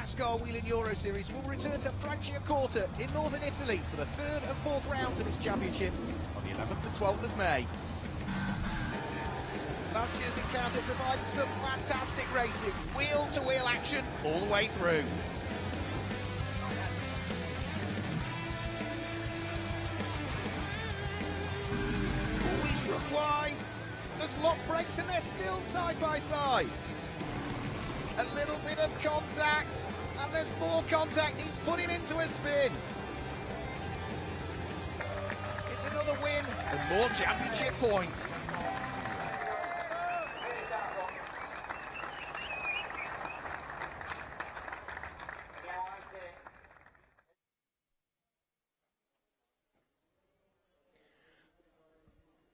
NASCAR Wheel and Euro Series will return to Franciacorta in northern Italy for the third and fourth rounds of its championship on the 11th and 12th of May. Last year's encounter provided some fantastic racing, wheel-to-wheel action all the way through. Always run wide, there's lock brakes and they're still side by side. A little bit of contact, and there's more contact, he's put him into a spin. It's another win and more championship points.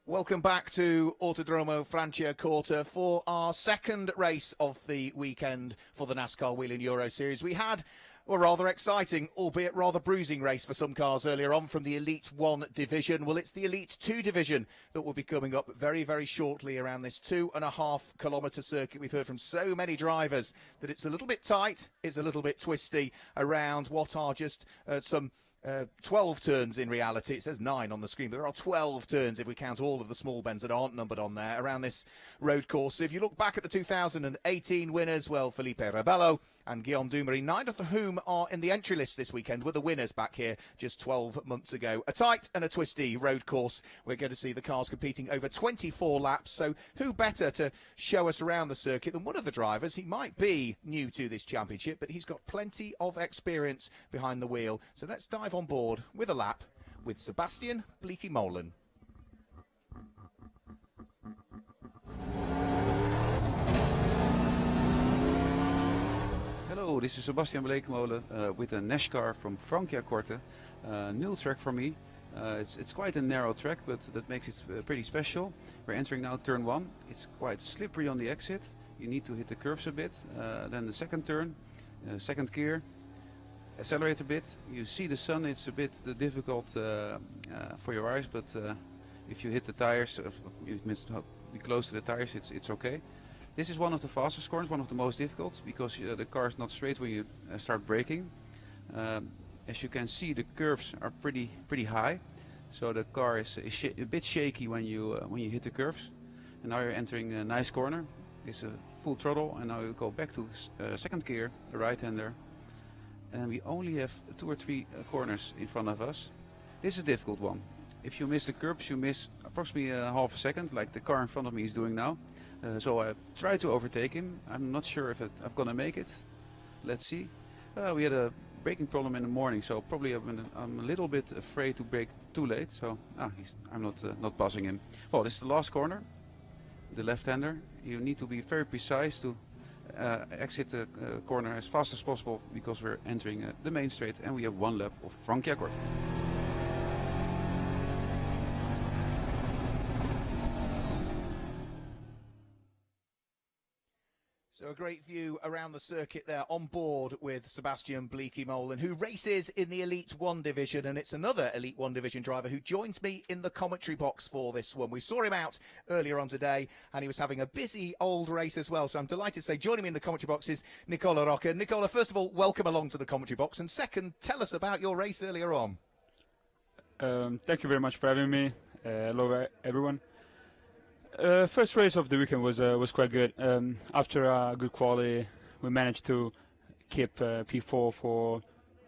Welcome back to Autodromo Franciacorta for our second race of the weekend for the NASCAR Wheel and Euro Series. We had a rather exciting, albeit rather bruising race for some cars earlier on from the Elite 1 division. Well, it's the Elite 2 division that will be coming up very, very shortly around this 2.5 kilometre circuit. We've heard from so many drivers that it's a little bit tight, it's a little bit twisty around what are just some 12 turns in reality. It says 9 on the screen, but there are 12 turns if we count all of the small bends that aren't numbered on there around this road course. So if you look back at the 2018 winners, well, Felipe Rebello and Guillaume Dumoulin, neither of whom are in the entry list this weekend, were the winners back here just 12 months ago. A tight and a twisty road course. We're going to see the cars competing over 24 laps. So who better to show us around the circuit than one of the drivers? He might be new to this championship, but he's got plenty of experience behind the wheel. So let's dive on board with a lap with Sebastian Bleekemolen. Hello, this is Sebastian Bleekemolen with a NASCAR from Franciacorta. New track for me. It's quite a narrow track, but that makes it pretty special. We're entering now turn 1. It's quite slippery on the exit. You need to hit the curves a bit. Then the second turn, second gear. Accelerate a bit. You see the sun, it's a bit difficult for your eyes, but if you hit the tires, you must be close to the tires, it's okay. This is one of the fastest corners, one of the most difficult, because the car is not straight when you start braking. As you can see, the curves are pretty high, so the car is a bit shaky when you hit the curves. And now you're entering a nice corner. It's a full throttle, and now you go back to second gear, the right-hander. And we only have 2 or 3 corners in front of us. This is a difficult one. If you miss the curbs, you miss approximately half a second, like the car in front of me is doing now. So I try to overtake him. I'm not sure if I'm gonna make it. Let's see. We had a braking problem in the morning, so probably I'm a little bit afraid to brake too late. So I'm not passing him. Well, this is the last corner, the left-hander. You need to be very precise to exit the corner as fast as possible, because we're entering the main straight and we have 1 lap of Franciacorta. So a great view around the circuit there on board with Sebastian Bleekemolen, who races in the Elite 1 division, and it's another Elite 1 division driver who joins me in the commentary box for this one. We saw him out earlier on today, and he was having a busy old race as well, so I'm delighted to say joining me in the commentary box is Nicola Rocca. Nicola, first of all, welcome along to the commentary box, and second, tell us about your race earlier on. Thank you very much for having me. Hello everyone. First race of the weekend was quite good. After a good quali, we managed to keep P4 for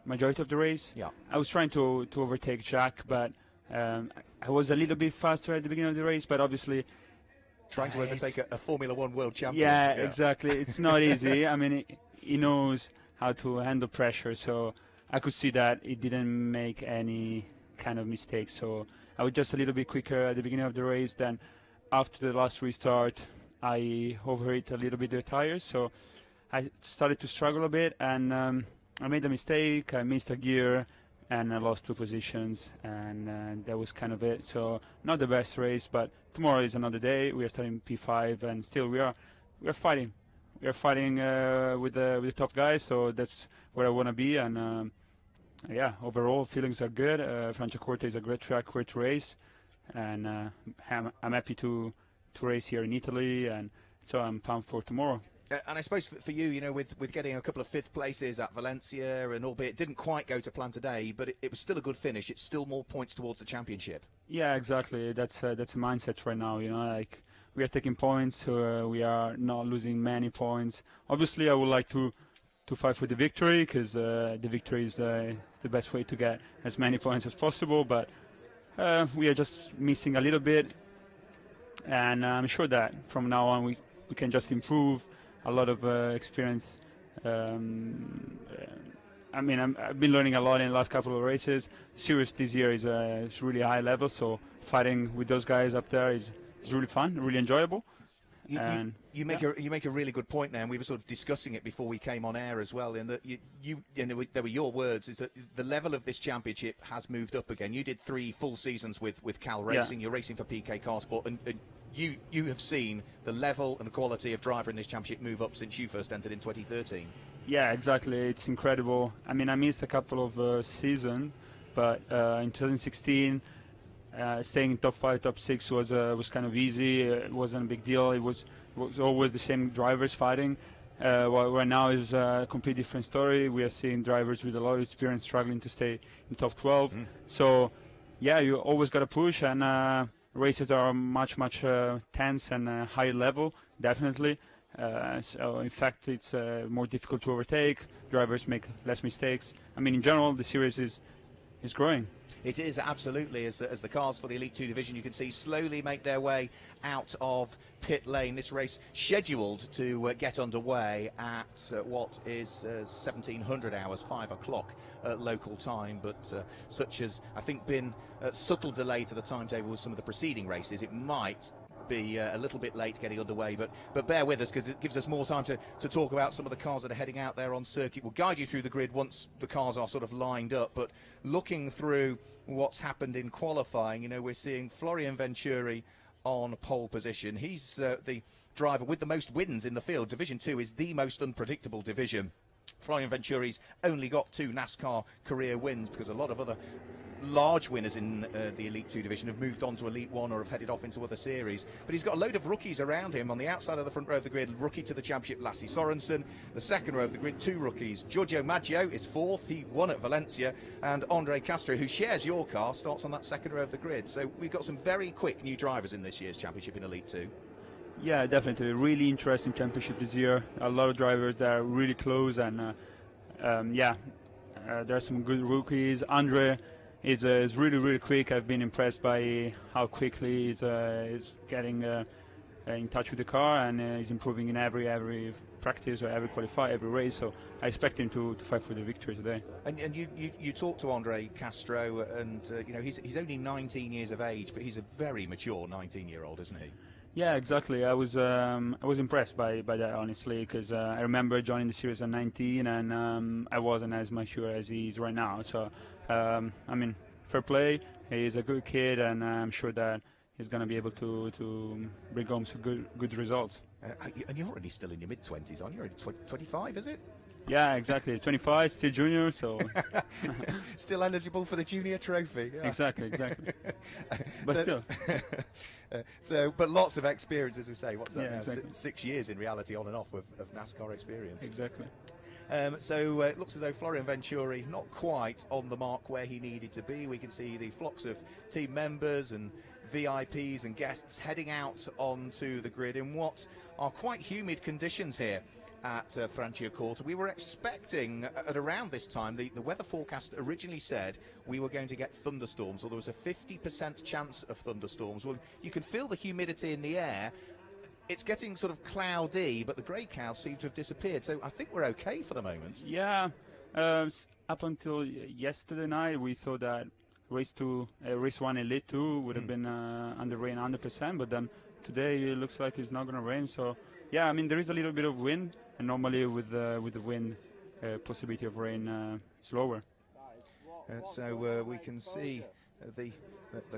majority of the race. Yeah. I was trying to overtake Jack, but I was a little bit faster at the beginning of the race. But obviously, trying to overtake a Formula 1 world champion. Yeah, exactly. It's not easy. I mean, he knows how to handle pressure, so I could see that he didn't make any kind of mistakes. So I was just a little bit quicker at the beginning of the race. Then after the last restart, I overheated a little bit the tires, so I started to struggle a bit, and I made a mistake. I missed a gear, and I lost 2 positions, and that was kind of it. So not the best race, but tomorrow is another day. We are starting P5, and still we are fighting. We are fighting with the top guys, so that's where I want to be. And yeah, overall feelings are good. Franciacorta is a great track, great race. And I'm happy to race here in Italy, and so I'm pumped for tomorrow. And I suppose for you, with getting a couple of fifth places at Valencia, and albeit it didn't quite go to plan today, but it was still a good finish. It's still more points towards the championship. Yeah, exactly. That's a mindset right now. Like we are taking points. We are not losing many points. Obviously, I would like to fight for the victory, because the victory is the best way to get as many points as possible. But we are just missing a little bit, and I'm sure that from now on we can just improve. A lot of experience. I mean, I've been learning a lot in the last couple of races. Series this year is really high level, so fighting with those guys up there is really fun, really enjoyable. You make a really good point now, and we were sort of discussing it before we came on air as well. In that there were your words, is that the level of this championship has moved up again. You did 3 full seasons with Cal Racing. You're racing for PK Car Sport, and you have seen the level and quality of driver in this championship move up since you first entered in 2013. Yeah, exactly. It's incredible. I mean, I missed a couple of seasons, but in 2016. Staying in top 5, top 6 was kind of easy. It wasn't a big deal. It was always the same drivers fighting. Right now is a completely different story. We are seeing drivers with a lot of experience struggling to stay in top 12. So, yeah, you always got to push, and races are much tense and higher level, definitely. So in fact, it's more difficult to overtake. Drivers make less mistakes. I mean, in general, the series is growing. It is, absolutely, as the cars for the Elite 2 division, you can see, slowly make their way out of pit lane. This race scheduled to get underway at what is 1700 hours, 5 o'clock local time, but such as, I think, been a subtle delay to the timetable with some of the preceding races, it might be a little bit late getting underway, but bear with us, because it gives us more time to talk about some of the cars that are heading out there on circuit. We'll guide you through the grid once the cars are sort of lined up, but looking through what's happened in qualifying, we're seeing Florian Venturi on pole position. He's the driver with the most wins in the field. Division 2 is the most unpredictable division. Florian Venturi's only got 2 NASCAR career wins, because a lot of other large winners in the Elite 2 division have moved on to Elite 1 or have headed off into other series. But he's got a load of rookies around him. On the outside of the front row of the grid, rookie to the championship, Lassie Sorensen. The second row of the grid, 2 rookies. Giorgio Maggio is 4th. He won at Valencia. And Andre Castro, who shares your car, starts on that second row of the grid. So we've got some very quick new drivers in this year's championship in Elite 2. Yeah, definitely. Really interesting championship this year. A lot of drivers that are really close, and there are some good rookies. Andre is really quick. I've been impressed by how quickly he's getting in touch with the car, and he's improving in every practice or every qualify, every race. So I expect him to fight for the victory today. And you talked to Andre Castro, and he's only 19 years of age, but he's a very mature 19-year-old, isn't he? Yeah, exactly. I was impressed by that, honestly, because I remember joining the series at 19, and I wasn't as mature as he is right now. So, I mean, fair play. He's a good kid, and I'm sure that he's going to be able to bring home some good results. And you're already still in your mid-20s, aren't you? You're already 25, is it? Yeah, exactly. 25, still junior, so still eligible for the junior trophy. Yeah. Exactly. But still. But lots of experience, as we say. What's that now? Exactly. 6 years in reality, on and off, of NASCAR experience. Exactly. So it looks as though Florian Venturi not quite on the mark where he needed to be. We can see the flocks of team members and VIPs and guests heading out onto the grid in what are quite humid conditions here at Franciacorta. We were expecting at around this time, the weather forecast originally said we were going to get thunderstorms, or there was a 50% chance of thunderstorms. Well, you can feel the humidity in the air. It's getting sort of cloudy, but the grey clouds seem to have disappeared, so I think we're okay for the moment. Yeah, up until yesterday night, we thought that race 1 Elite 2 would have been under rain 100%, but then today it looks like it's not going to rain. So yeah, I mean, there is a little bit of wind, and normally with the wind, possibility of rain is lower. So we can see the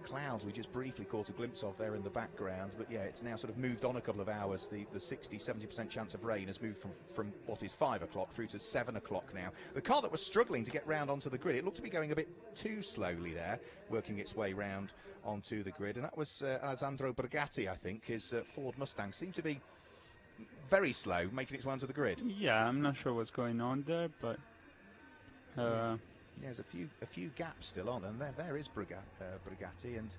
clouds we just briefly caught a glimpse of there in the background, but yeah, it's now sort of moved on a couple of hours. The 60-70% chance of rain has moved from what is 5 o'clock through to 7 o'clock now. The car that was struggling to get round onto the grid, it looked to be going a bit too slowly there, working its way round onto the grid, and that was Alessandro Brigatti, I think. His Ford Mustang seemed to be very slow, making its way onto the grid. Yeah, I'm not sure what's going on there, but yeah, there's a few gaps still on, and there is Brigatti, and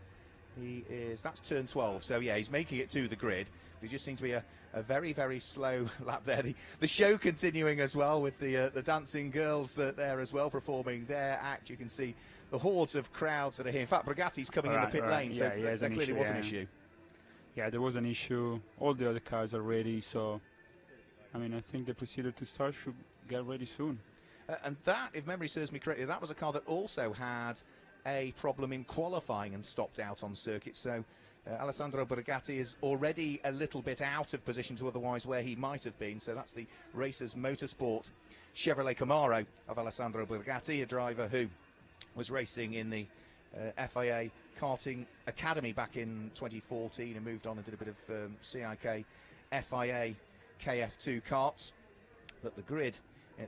that's turn 12. So yeah, he's making it to the grid. It just seems to be a very, very slow lap there. The show continuing as well with the dancing girls there as well, performing their act. You can see the hordes of crowds that are here. In fact, Brigatti's coming in the pit lane, so there clearly was an issue. Yeah, there was an issue. All the other cars are ready, so I mean, I think the procedure to start should get ready soon. And that, if memory serves me correctly, that was a car that also had a problem in qualifying and stopped out on circuit. So Alessandro Brigatti is already a little bit out of position to otherwise where he might have been. So that's the Racers Motorsport Chevrolet Camaro of Alessandro Brigatti, a driver who was racing in the FIA Karting Academy back in 2014 and moved on and did a bit of CIK FIA KF2 karts. But the grid,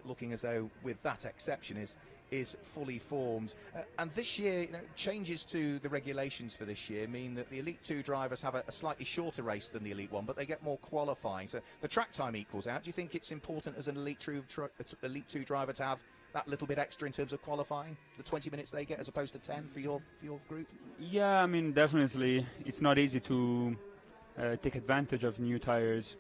looking as though with that exception, is fully formed. And this year, changes to the regulations for this year mean that the Elite 2 drivers have a slightly shorter race than the Elite 1, but they get more qualifying. So the track time equals out. Do you think it's important as an Elite 2 driver to have that little bit extra in terms of qualifying, the 20 minutes they get as opposed to 10 for your group? Yeah, I mean, definitely. It's not easy to take advantage of new tires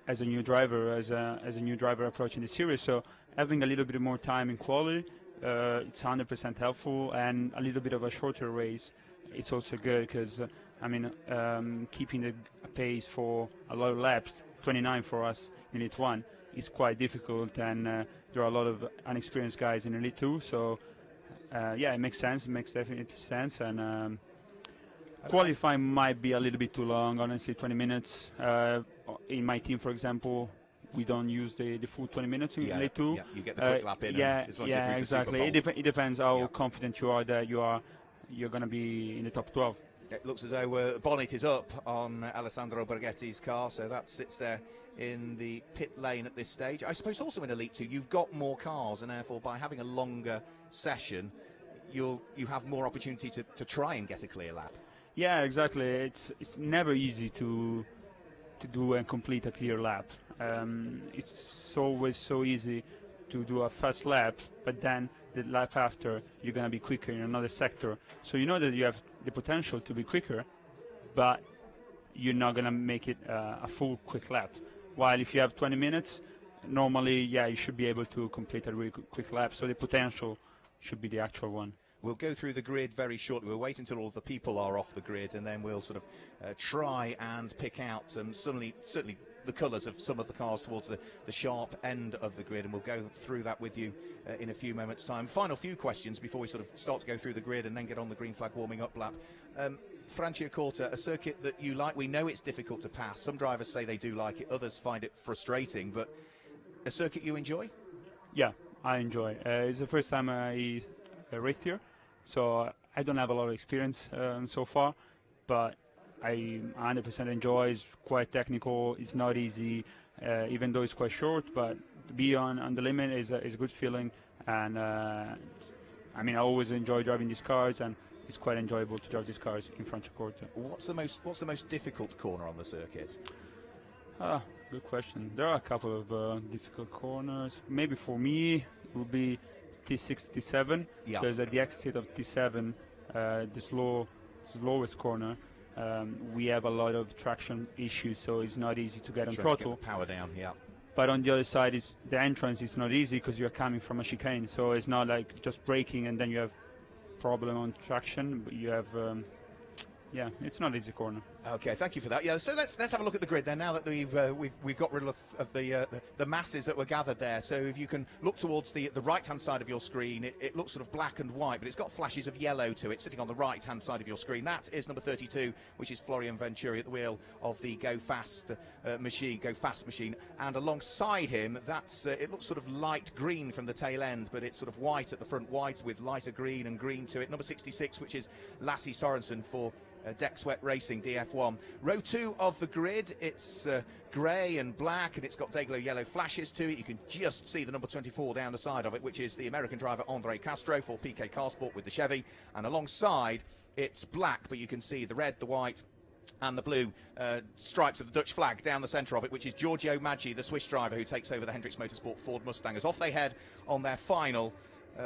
as a new driver, as a new driver approaching the series. So having a little bit more time in quali, it's 100% helpful, and a little bit of a shorter race, it's also good because, I mean, keeping the pace for a lot of laps, 29 for us in Elite 1, is quite difficult, and there are a lot of unexperienced guys in Elite 2, so yeah, it makes sense, it makes definite sense, and qualifying might be a little bit too long, honestly, 20 minutes. In my team, for example, we don't use the full 20 minutes in Elite 2. Yeah, you get the quick lap in. Yeah, and exactly. It depends how confident you are that you're going to be in the top 12. It looks as though bonnet is up on Alessandro Brigatti's car, so that sits there in the pit lane at this stage. I suppose also in Elite 2 you've got more cars, and therefore by having a longer session you have more opportunity to try and get a clear lap. Yeah, exactly. It's never easy to do and complete a clear lap. It's always so easy to do a fast lap, but then the lap after you're going to be quicker in another sector. So you know that you have the potential to be quicker, but you're not going to make it a full quick lap. While if you have 20 minutes, normally, yeah, you should be able to complete a really quick lap. So the potential should be the actual one. We'll go through the grid very shortly. We'll wait until all the people are off the grid, and then we'll sort of try and pick out certainly the colours of some of the cars towards the sharp end of the grid, and we'll go through that with you in a few moments' time. Final few questions before we sort of start to go through the grid and then get on the green flag warming up lap. Franciacorta, a circuit that you like. We know it's difficult to pass. Some drivers say they do like it, others find it frustrating, but a circuit you enjoy? Yeah, I enjoy. It's the first time I raced here, so I don't have a lot of experience so far, but I 100% enjoy. It's quite technical. It's not easy, even though it's quite short. But to be on the limit is a good feeling. And I mean, I always enjoy driving these cars, and it's quite enjoyable to drive these cars in Franciacorta. What's the most difficult corner on the circuit? Good question. There are a couple of difficult corners. Maybe for me, it would be T6, T7, because at the exit of T7, the slowest corner, we have a lot of traction issues, so it's not easy to get on throttle. Get the power down, yeah. But on the other side, the entrance is not easy because you're coming from a chicane, so it's not like just braking and then you have problem on traction, but you have yeah, it's not easy corner. Okay, thank you for that. Yeah, so let's have a look at the grid then. Now that we've got rid of the masses that were gathered there. So if you can look towards the right-hand side of your screen, it looks sort of black and white, but it's got flashes of yellow to it, sitting on the right-hand side of your screen. That is number 32, which is Florian Venturi at the wheel of the Go Fast machine. And alongside him, that's it looks sort of light green from the tail end, but it's sort of white at the front, white with lighter green and green to it. Number 66, which is Lasse Sorensen for Deck Sweat Racing DF1. Row 2 of the grid, it's grey and black, and it's got day-glow yellow flashes to it. You can just see the number 24 down the side of it, which is the American driver Andre Castro for PK Carsport with the Chevy. And alongside, it's black, but you can see the red, the white, and the blue stripes of the Dutch flag down the centre of it, which is Giorgio Maggi, the Swiss driver who takes over the Hendricks Motorsport Ford Mustang. As off they head on their final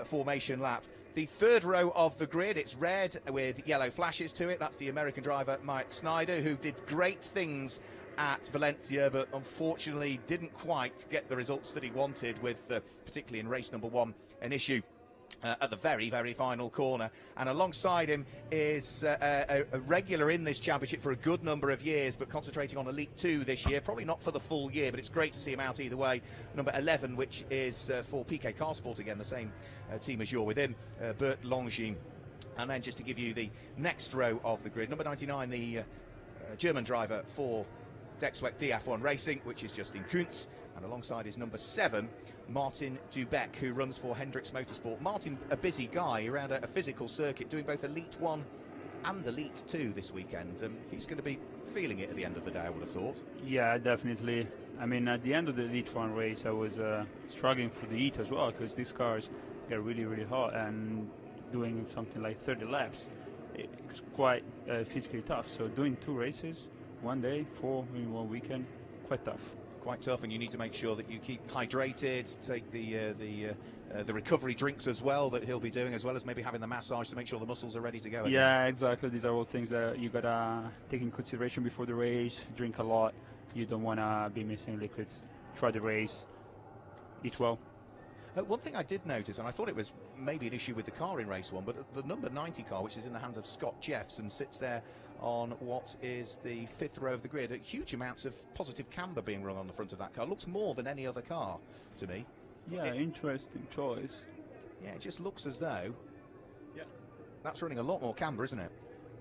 formation lap. The third row of the grid, it's red with yellow flashes to it. That's the American driver Mike Snyder, who did great things at Valencia, but unfortunately didn't quite get the results that he wanted with, particularly in race number 1, an issue at the very, very final corner. And alongside him is a regular in this championship for a good number of years, but concentrating on Elite 2 this year. Probably not for the full year, but it's great to see him out either way. Number 11, which is for PK Carsport, again, the same team as you're within, Bert Longines. And then just to give you the next row of the grid, number 99, the German driver for Dexwek DF1 Racing, which is Justin Kuntz. And alongside is number 7, Martin Dubeck, who runs for Hendricks Motorsport. Martin, a busy guy around a physical circuit, doing both Elite 1 and Elite 2 this weekend. He's going to be feeling it at the end of the day, I would have thought. Yeah, definitely. I mean, at the end of the Elite 1 race, I was struggling for the heat as well, because these cars get really, really hot, and doing something like 30 laps, it's quite physically tough. So doing 2 races, one day, 4 in one weekend, quite tough. Quite tough, and you need to make sure that you keep hydrated, take the recovery drinks as well that he'll be doing, as well as maybe having the massage to make sure the muscles are ready to go. Yeah, exactly. These are all things that you gotta take in consideration before the race. Drink a lot. You don't want to be missing liquids. Try the race. Eat well. One thing I did notice, and I thought it was maybe an issue with the car in race 1, but the number 90 car, which is in the hands of Scott Jeffs, sits there on what is the 5th row of the grid, huge amounts of positive camber being run on the front of that car. Looks more than any other car to me. Yeah, interesting choice. Yeah, it just looks as though that's running a lot more camber, isn't it?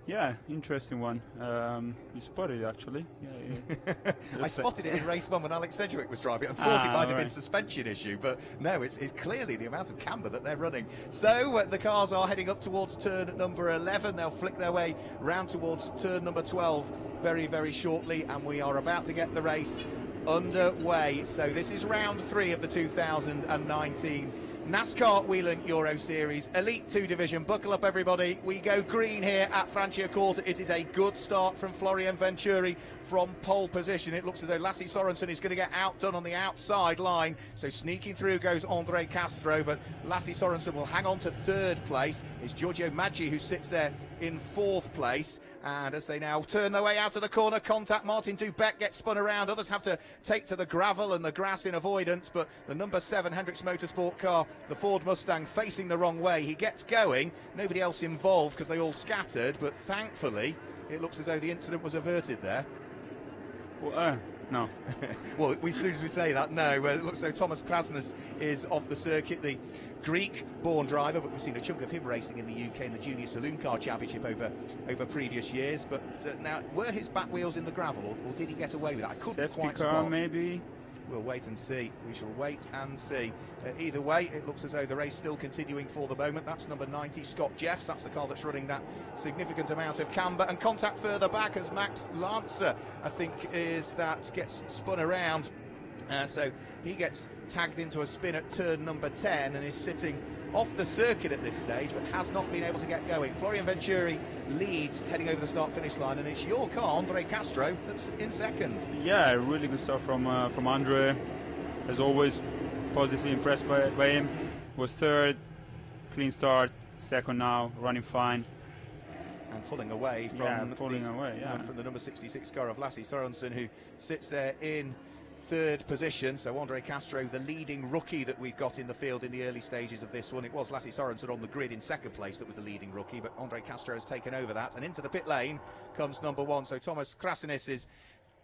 Yeah, interesting one. You spotted it, actually. Yeah. I spotted it in race 1 when Alex Sedgwick was driving it and thought it might have been suspension issue, but no, it's clearly the amount of camber that they're running. So the cars are heading up towards turn number 11. They'll flick their way round towards turn number 12 very, very shortly, and we are about to get the race underway. So this is round 3 of the 2019 NASCAR Whelen Euro Series Elite 2 division. Buckle up, everybody. We go green here at Franciacorta. It is a good start from Florian Venturi from pole position. It looks as though Lasse Sorensen is going to get outdone on the outside line. So sneaking through goes Andre Castro, but Lasse Sorensen will hang on to 3rd place. It's Giorgio Maggi who sits there in 4th place. And as they now turn their way out of the corner, contact Martin Dubeck gets spun around. Others have to take to the gravel and the grass in avoidance. But the number 7 Hendricks Motorsport car, the Ford Mustang, facing the wrong way. He gets going. Nobody else involved because they all scattered. But thankfully, it looks as though the incident was averted there. Well, no. Well, as soon as we say that, no. It looks as though Thomas Krasnes is off the circuit, the Greek-born driver, but we've seen a chunk of him racing in the UK in the Junior Saloon Car Championship over previous years. But now, were his back wheels in the gravel, or did he get away with that? I couldn't Safety quite car, spot. maybe. We'll wait and see. We shall wait and see. Either way, it looks as though the race still continuing for the moment. That's number 90, Scott Jeffs. That's the car that's running that significant amount of camber. And contact further back as Max Lancer, I think, gets spun around. So he gets tagged into a spin at turn number 10 and is sitting off the circuit at this stage, but has not been able to get going. Florian Venturi leads heading over the start-finish line, and it's your car, Andre Castro, that's in 2nd. Yeah, really good stuff from Andre. As always, positively impressed by him. Was 3rd, clean start. 2nd now, running fine. And pulling away from from the number 66 car of Lasse Sorensen, who sits there in 3rd position. So Andre Castro, the leading rookie that we've got in the field in the early stages of this one. It was Lasse Sorensen on the grid in 2nd place that was the leading rookie, but Andre Castro has taken over that, and into the pit lane comes number 1. So Thomas Krasnes is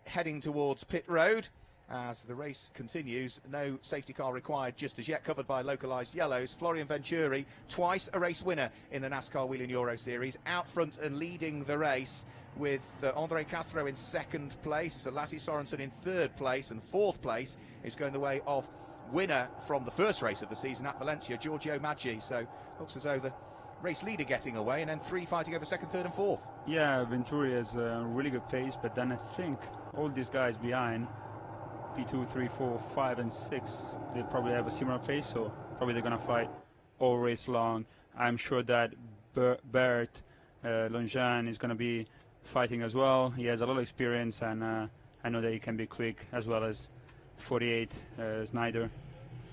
heading towards pit road as the race continues. No safety car required just as yet, covered by localised yellows. Florian Venturi, twice a race winner in the NASCAR Whelen Euro Series, out front and leading the race, with Andre Castro in 2nd place, Lasse Sorensen in 3rd place, and 4th place is going the way of winner from the first race of the season at Valencia, Giorgio Maggi. So looks as though the race leader getting away, and then 3 fighting over 2nd, 3rd and 4th. Yeah, Venturi has a really good pace, but then I think all these guys behind, P2, 3, 4, 5 and 6, they probably have a similar pace, so probably they're going to fight all race long. I'm sure that Bert Longines is going to be fighting as well. He has a lot of experience, and I know that he can be quick as well as 48 Snyder.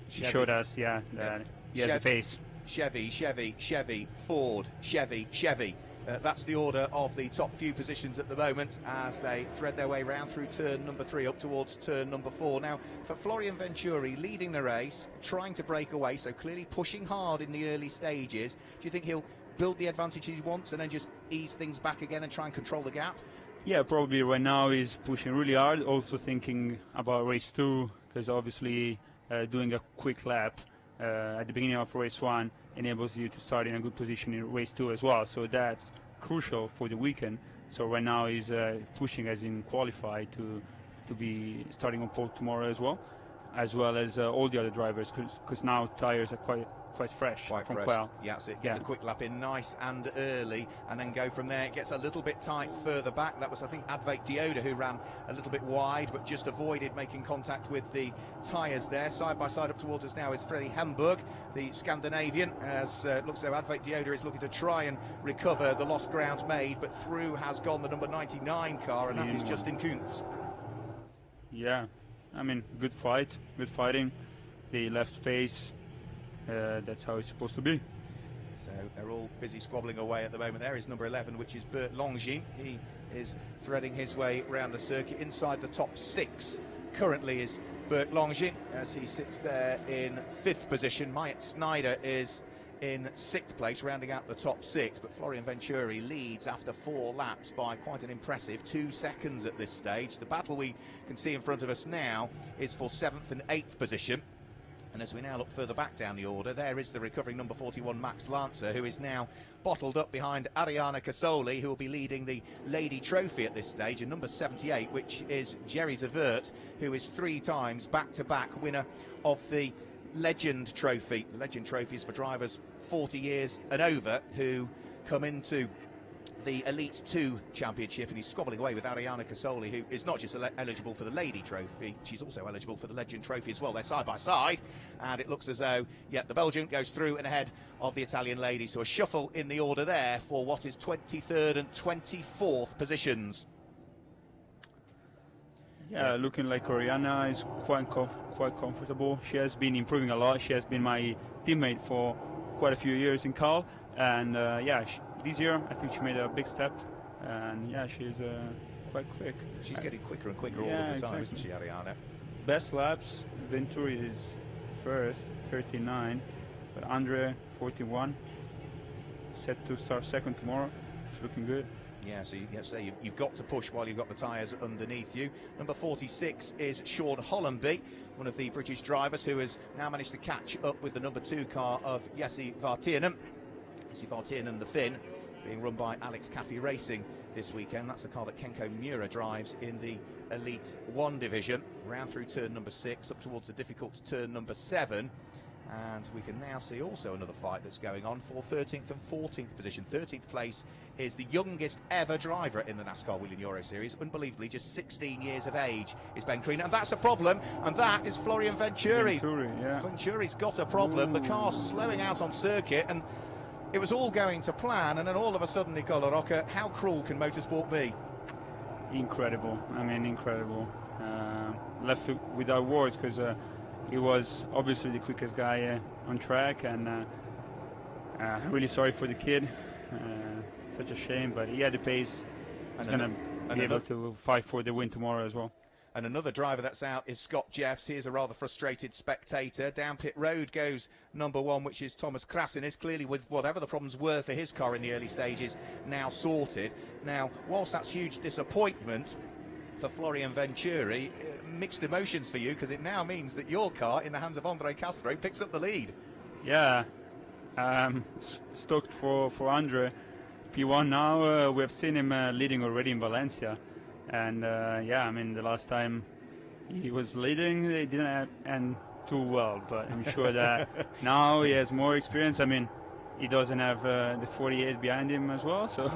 He showed us, that he has the pace. Chevy, Ford, Chevy. That's the order of the top few positions at the moment as they thread their way round through turn number 3 up towards turn number 4. Now, for Florian Venturi, leading the race, trying to break away, so clearly pushing hard in the early stages. Do you think he'll build the advantage he wants and then just ease things back again and try and control the gap? Yeah, probably right now he's pushing really hard, also thinking about race 2, because obviously doing a quick lap at the beginning of race 1 enables you to start in a good position in race 2 as well. So that's crucial for the weekend. So right now he's pushing as in qualified to be starting on pole tomorrow as well as all the other drivers, because now tires are quite fresh from Quell. Yeah, that's it. Get the quick lap in nice and early, and then go from there. It gets a little bit tight further back. That was, I think, Advait Dioda who ran a little bit wide, but just avoided making contact with the tyres there. Side by side up towards us now is Freddie Hemburg, the Scandinavian, as looks as though Advait Dioda is looking to try and recover the lost ground made, but through has gone the number 99 car, and that is Justin Kuntz. Yeah, I mean, good fighting. They left space. That's how it's supposed to be. So they're all busy squabbling away at the moment. There is number 11, which is Bert Longines. He is threading his way around the circuit. Inside the top 6 currently is Bert Longines as he sits there in 5th position. Myatt Snyder is in 6th place, rounding out the top 6. But Florian Venturi leads after 4 laps by quite an impressive 2 seconds at this stage. The battle we can see in front of us now is for 7th and 8th position. And as we now look further back down the order, there is the recovering number 41, Max Lancer, who is now bottled up behind Ariana Casoli, who will be leading the Lady Trophy at this stage, and number 78, which is Jerry Zavert, who is 3 times back-to-back winner of the Legend Trophy. The Legend Trophy is for drivers 40 years and over who come into the Elite 2 Championship, and he's squabbling away with Ariana Casoli, who is not just eligible for the Lady Trophy, she's also eligible for the Legend Trophy as well. They're side by side, and it looks as though, the Belgian goes through and ahead of the Italian lady. So a shuffle in the order there for what is 23rd and 24th positions. Yeah, looking like Creanor is quite comfortable. She has been improving a lot. She has been my teammate for quite a few years in Cal, and this year I think she made a big step, and she's quite quick. She's getting quicker and quicker all of the time, isn't she, Ariana? Best laps, Venturi is first, 39, but Andre 41, set to start second tomorrow. She's looking good. Yeah, so you've got to push while you've got the tyres underneath you. Number 46 is Sean Hollenby, one of the British drivers who has now managed to catch up with the number 2 car of Jesse Vartiranen. Jesse Vartiranen, the Finn, being run by Alex Caffey Racing this weekend. That's the car that Kenko Miura drives in the Elite 1 division. Round through turn number 6, up towards the difficult turn number 7. And we can now see also another fight that's going on for 13th and 14th position. 13th place is the youngest ever driver in the NASCAR Whelen Euro Series. Unbelievably, just 16 years of age is Ben Creanor. And that's a problem, and that is Florian Venturi. Venturi's got a problem. The car's slowing out on circuit, and it was all going to plan, and then all of a sudden, Nicola Rocca, how cruel can motorsport be? Incredible. I mean, incredible. Left without words, because he was obviously the quickest guy on track, and I'm really sorry for the kid. Such a shame, but he had the pace. He's going to be able to fight for the win tomorrow as well. And another driver that's out is Scott Jeffs. Here's a rather frustrated spectator. Down pit road goes number 1, which is Thomas Krasinnis, clearly with whatever the problems were for his car in the early stages now sorted. Now, whilst that's huge disappointment for Florian Venturi, mixed emotions for you, because it now means that your car, in the hands of Andre Castro, picks up the lead. Yeah, stoked for Andre. P1 now, we have seen him leading already in Valencia. And I mean, the last time he was leading, they didn't end too well. But I'm sure that now he has more experience. I mean, he doesn't have the 48 behind him as well. So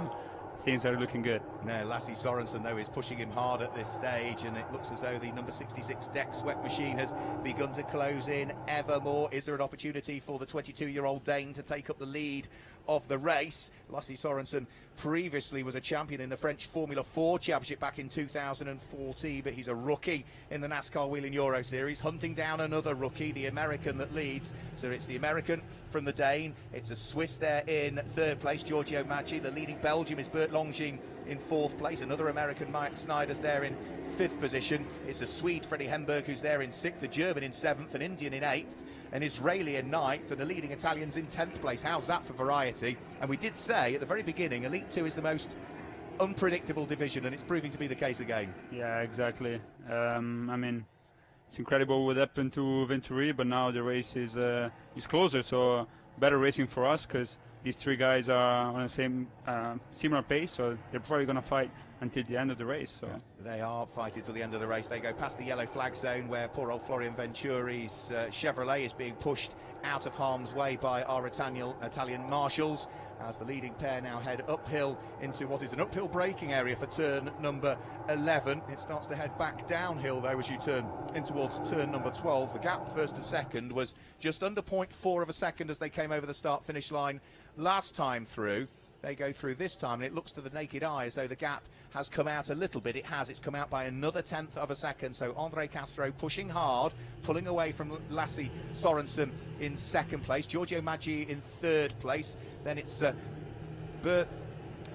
things are looking good. No, Lasse Sorensen, though, is pushing him hard at this stage, and it looks as though the number 66 deck swept machine has begun to close in ever more. Is there an opportunity for the 22-year-old Dane to take up the lead of the race? Lasse Sorensen previously was a champion in the French Formula 4 Championship back in 2014, but he's a rookie in the NASCAR Wheeling Euro Series, hunting down another rookie, the American that leads. So it's the American from the Dane, it's a Swiss there in third place, Giorgio Maggi. The leading Belgium is Bert Longines in fourth place, another American, Mike Snyder's there in fifth position. It's a Swede, Freddie Hemberg, who's there in sixth, a German in seventh, an Indian in eighth, an Israeli in ninth, and the leading Italians in 10th place. How's that for variety? And we did say at the very beginning, Elite 2 is the most unpredictable division, and it's proving to be the case again. Yeah, exactly. I mean, it's incredible what happened to Venturi, but now the race is closer, so better racing for us, because these three guys are on the same similar pace, so they're probably going to fight until the end of the race. So they are fighting till the end of the race. They go past the yellow flag zone where poor old Florian Venturi's Chevrolet is being pushed out of harm's way by our Italian marshals, as the leading pair now head uphill into what is an uphill braking area for turn number 11. It starts to head back downhill though as you turn in towards turn number 12. The gap first to second was just under 0.4 of a second as they came over the start finish line last time through. They go through this time, and it looks to the naked eye as though the gap has come out a little bit. It has. It's come out by another tenth of a second. So Andre Castro pushing hard, pulling away from Lasse Sorensen in second place. Giorgio Maggi in third place. Then it's Bert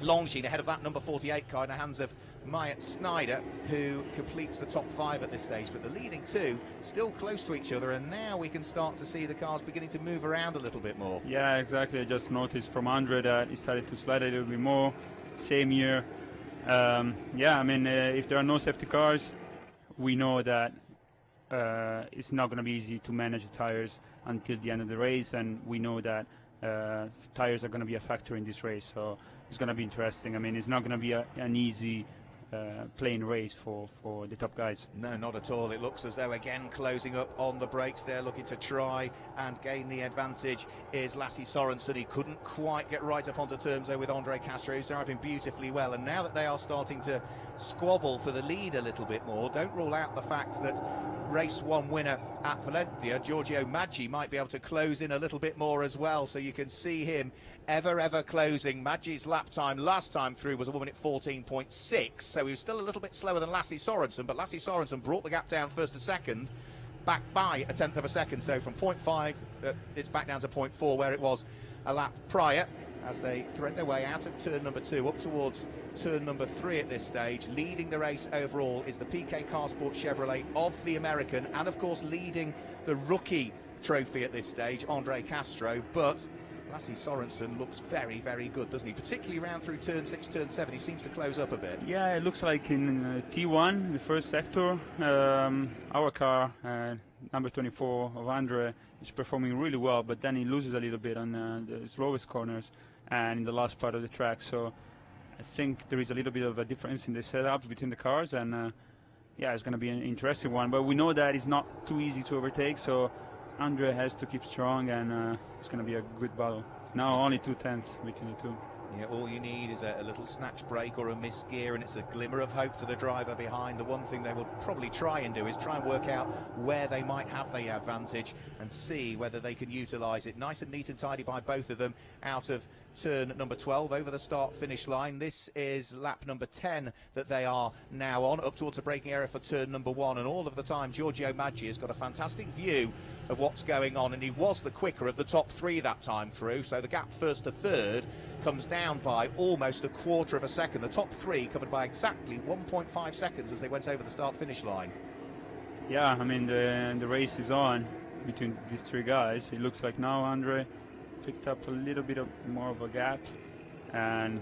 Longines ahead of that number 48 car in the hands of Myatt Snyder, who completes the top five at this stage, but the leading two still close to each other, and now we can start to see the cars beginning to move around a little bit more. Yeah, exactly. I just noticed from Andre that he started to slide a little bit more. Same year. Yeah, I mean, if there are no safety cars, we know that it's not going to be easy to manage the tires until the end of the race, and we know that tires are going to be a factor in this race, so it's going to be interesting. I mean, it's not going to be an easy plain race for the top guys. No, not at all. It looks as though again closing up on the brakes there, looking to try and gain the advantage is Lasse Sorensen. He couldn't quite get right up onto terms though with Andre Castro, who's driving beautifully well, and now that they are starting to squabble for the lead a little bit more, don't rule out the fact that race one winner at Valencia, Giorgio Maggi, might be able to close in a little bit more as well, so you can see him ever closing. Maggi's lap time last time through was a 1:14.6, so he was still a little bit slower than Lasse Sorensen, but Lasse Sorensen brought the gap down first to second, back by a tenth of a second, so from 0.5 it's back down to 0.4 where it was a lap prior, as they thread their way out of turn number 2 up towards turn number 3 at this stage. Leading the race overall is the PK Carsport Chevrolet of the American, and of course leading the rookie trophy at this stage, Andre Castro, but Lasse Sorensen looks very good, doesn't he? Particularly around through turn 6, turn 7, he seems to close up a bit. Yeah, it looks like in T1, the first sector, our car, number 24 of Andre, is performing really well, but then he loses a little bit on the slowest corners and in the last part of the track. So I think there is a little bit of a difference in the setups between the cars, and yeah, it's going to be an interesting one. But we know that it's not too easy to overtake, so Andre has to keep strong, and it's going to be a good battle. Now only 2/10 between the two. Yeah, all you need is a little snatch brake or a missed gear, and it's a glimmer of hope to the driver behind. The one thing they will probably try and do is try and work out where they might have the advantage and see whether they can utilise it. Nice and neat and tidy by both of them out of turn number 12 over the start finish line. This is lap number 10 that they are now on, up towards the braking area for turn number 1, and all of the time Giorgio Maggi has got a fantastic view of what's going on, and he was the quicker of the top 3 that time through, so the gap first to third comes down by almost a quarter of a second. The top 3 covered by exactly 1.5 seconds as they went over the start finish line. Yeah, I mean the race is on between these 3 guys. It looks like now Andre picked up a little bit more of a gap, and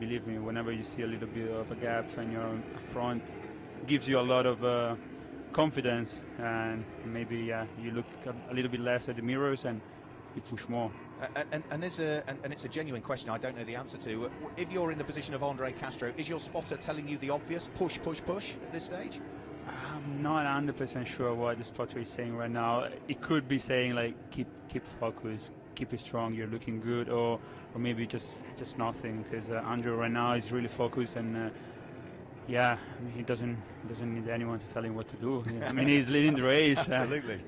believe me, whenever you see a little bit of a gap and you're up front, it gives you a lot of confidence, and maybe you look a little bit less at the mirrors and you push more. And it's a genuine question I don't know the answer to. If you're in the position of Andre Castro, is your spotter telling you the obvious push at this stage? I'm not 100% sure what the spotter is saying right now. It could be saying like keep focus, keep it strong, you're looking good, or maybe just nothing, because Andrew right now is really focused, and yeah, I mean, he doesn't need anyone to tell him what to do. I mean, he's leading the race. Absolutely.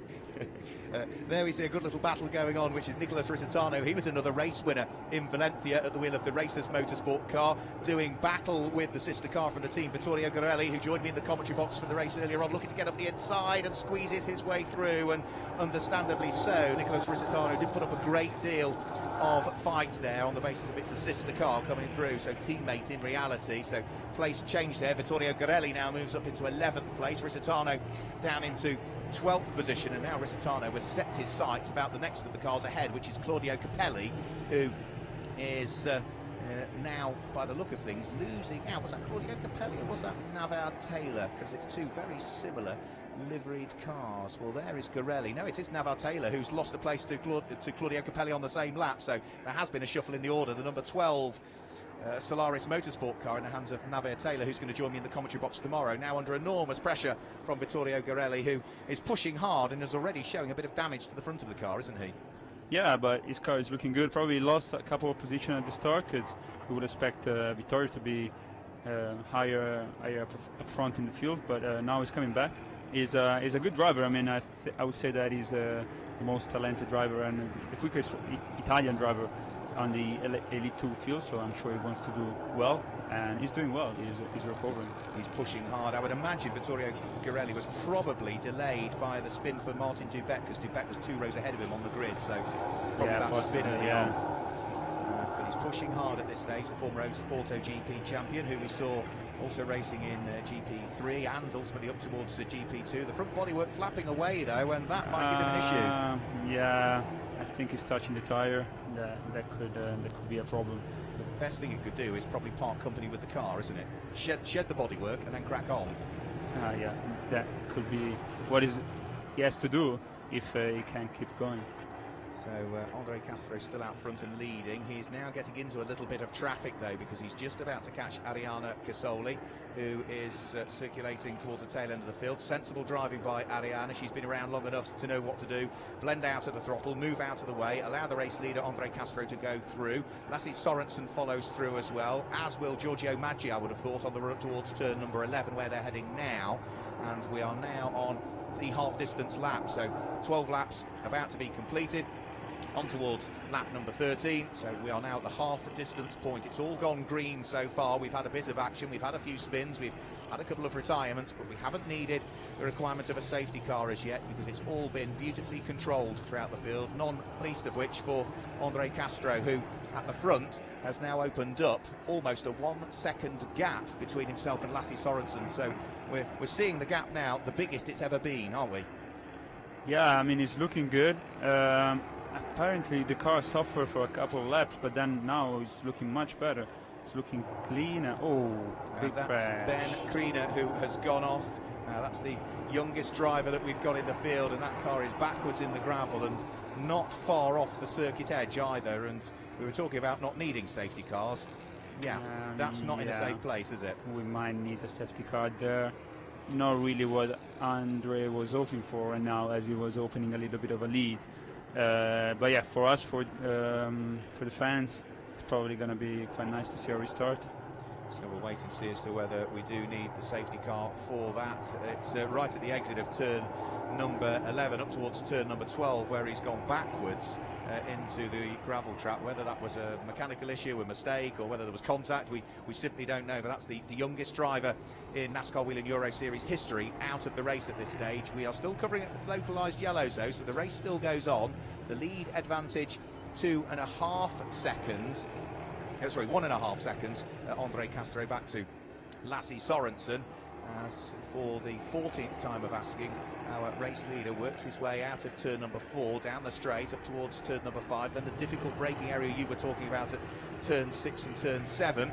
There we see a good little battle going on, which is Nicholas Risitano. He was another race winner in Valencia at the wheel of the Racers Motorsport car, doing battle with the sister car from the team, Vittorio Garelli, who joined me in the commentary box for the race earlier on, looking to get up the inside and squeezes his way through, and understandably so. Nicholas Risitano did put up a great deal of fight there on the basis of it's a sister car coming through, so teammate in reality. So place change there. Vittorio Garelli now moves up into 11th place, Risitano down into 12th position, and now Risitano has set his sights about the next of the cars ahead, which is Claudio Capelli, who is now, by the look of things, losing out. Was that Claudio Capelli or was that Navarre Taylor? Because it's two very similar liveried cars. Well, there is Garelli. No, it is Navarre Taylor who's lost the place to Claudio Capelli on the same lap, so there has been a shuffle in the order. The number 12 Solaris Motorsport car in the hands of Navarre Taylor, who's going to join me in the commentary box tomorrow, now under enormous pressure from Vittorio Garelli, who is pushing hard and is already showing a bit of damage to the front of the car, isn't he? Yeah, but his car is looking good. Probably lost a couple of positions at the start, because we would expect Vittorio to be higher up front in the field, but now he's coming back. He's a good driver. I mean, I would say that he's the most talented driver and the quickest Italian driver on the Elite 2 field, so I'm sure he wants to do well, and he's doing well. He's recovering. He's pushing hard. I would imagine Vittorio Garelli was probably delayed by the spin for Martin Dubek, because Dubek was 2 rows ahead of him on the grid, so it's probably that spin early on. But he's pushing hard at this stage, the former Auto GP champion, who we saw also racing in GP3 and ultimately up towards the GP2. The front bodywork flapping away though, and that might give him an issue. Yeah, I think he's touching the tyre. That could be a problem. The best thing it could do is probably part company with the car, isn't it? Shed the bodywork and then crack on. Yeah, that could be what he has to do if he can keep going. So Andre Castro still out front and leading. He's now getting into a little bit of traffic though, because he's just about to catch Arianna Casoli, who is circulating towards the tail end of the field. Sensible driving by Arianna. She's been around long enough to know what to do. Blend out of the throttle, move out of the way, allow the race leader Andre Castro to go through. Lassie Sorensen follows through as well, as will Giorgio Maggi, I would have thought, on the road towards turn number 11, where they're heading now. And we are now on the half-distance lap, so 12 laps about to be completed. On towards lap number 13, so we are now at the half distance point. It's all gone green so far. We've had a bit of action, we've had a few spins, we've had a couple of retirements, but we haven't needed the requirement of a safety car as yet, because it's all been beautifully controlled throughout the field, none least of which for Andre Castro, who at the front has now opened up almost a 1 second gap between himself and Lassie Sorensen. So we're seeing the gap now, the biggest it's ever been, aren't we? Yeah, I mean, it's looking good. Apparently the car suffered for a couple of laps, but then now it's looking much better. It's looking cleaner. Oh, big that's crash. Ben Creanor, who has gone off. That's the youngest driver that we've got in the field, and that car is backwards in the gravel and not far off the circuit edge either. And we were talking about not needing safety cars. Yeah, that's not in a safe place, is it? We might need a safety car there. Not really what Andre was hoping for, and now as he was opening a little bit of a lead. But yeah, for us, for the fans, it's probably going to be quite nice to see a restart. So we'll wait and see as to whether we do need the safety car for that. It's right at the exit of turn number 11 up towards turn number 12, where he's gone backwards into the gravel trap. Whether that was a mechanical issue, a mistake, or whether there was contact, we simply don't know. But that's the youngest driver in NASCAR Wheel and Euro Series history out of the race at this stage. We are still covering it with localised yellows though, so the race still goes on. The lead advantage 2.5 seconds. Sorry, 1.5 seconds. Andre Castro back to Lassie Sorensen. As for the 14th time of asking, our race leader works his way out of turn number 4, down the straight, up towards turn number 5, then the difficult braking area you were talking about at turn 6 and turn 7,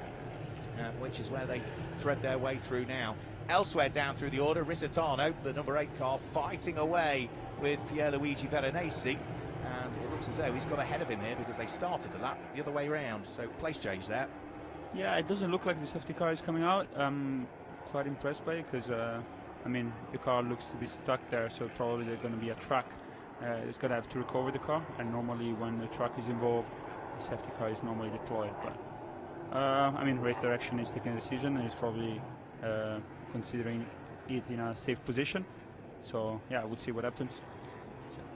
which is where they thread their way through now. Elsewhere down through the order, Risitano, the number 8 car, fighting away with Pierluigi Veronesi, and it looks as though he's got ahead of him here because they started the lap the other way round, so place change there. Yeah, it doesn't look like the safety car is coming out. Quite impressed by it, because I mean, the car looks to be stuck there, so probably there's going to be a track it's going to have to recover the car, and normally when the truck is involved, the safety car is normally deployed. But I mean, race direction is taking a decision, and is probably considering it in a safe position. So yeah, we'll see what happens.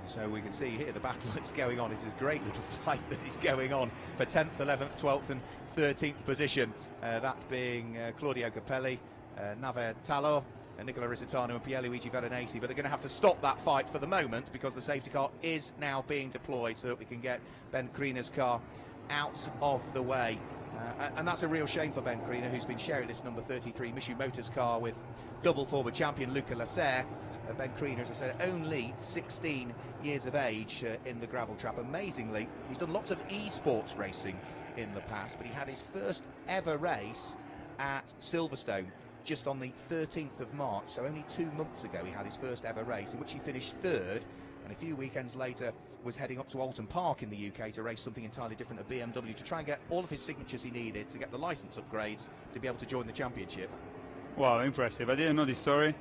So we can see here the battle that's going on. It's this great little fight that is going on for 10th, 11th, 12th and 13th position. That being Claudio Capelli, Naver Tallo, Nicola Risitano and Pierluigi Veronesi. But they're going to have to stop that fight for the moment because the safety car is now being deployed so that we can get Ben Creanor's car out of the way. And that's a real shame for Ben Creanor, who's been sharing this number 33 Mitsubishi Motors car with double former champion Luca Lasser. Ben Creanor, as I said, only 16 years of age in the gravel trap. Amazingly, he's done lots of esports racing in the past, but he had his first ever race at Silverstone just on the 13th of March, so only 2 months ago he had his first ever race, in which he finished third, and a few weekends later was heading up to Alton Park in the UK to race something entirely different at BMW to try and get all of his signatures he needed to get the licence upgrades to be able to join the championship. Wow, impressive. I didn't know this story,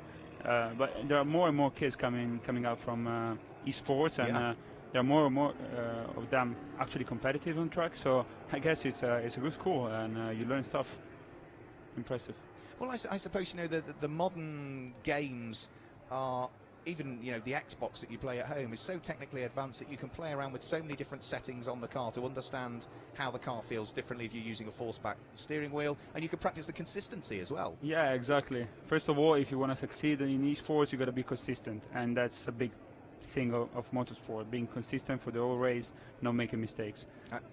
but there are more and more kids coming out from esports, and there are more and more of them actually competitive on track, so I guess it's a good school, and you learn stuff. Impressive. Well, I suppose, you know, the modern games are, even, you know, the Xbox that you play at home is so technically advanced that you can play around with so many different settings on the car to understand how the car feels differently if you're using a force-back steering wheel, and you can practice the consistency as well. Yeah, exactly. First of all, if you want to succeed in esports, you got to be consistent, and that's a big thing of motorsport, being consistent for the whole race, not making mistakes.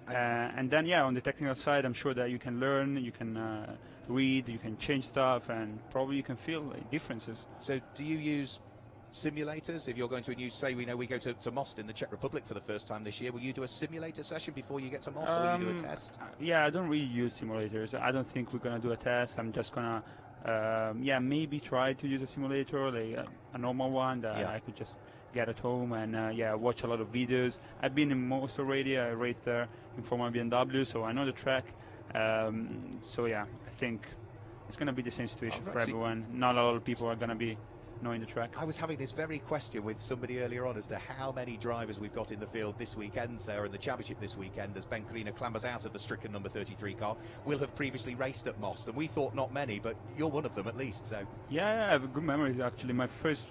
And then, yeah, on the technical side, I'm sure that you can learn, you can read, you can change stuff, and probably you can feel differences. So do you use simulators? If you're going to a new, say, we know we go to Most in the Czech Republic for the first time this year, will you do a simulator session before you get to Most, or will you do a test? Yeah, I don't really use simulators. I don't think we're going to do a test. I'm just going to, maybe try to use a simulator, like a normal one that I could just get at home and watch a lot of videos. I've been in Most already. I raced there in former BMW, so I know the track. So yeah, I think it's going to be the same situation for everyone. Not a lot of people are going to be knowing the track. I was having this very question with somebody earlier on as to how many drivers we've got in the field this weekend, Sarah, in the championship this weekend, as Ben Creanor clambers out of the stricken number 33 car, will have previously raced at Most, and we thought not many, but you're one of them at least. So yeah, I have good memories actually. My first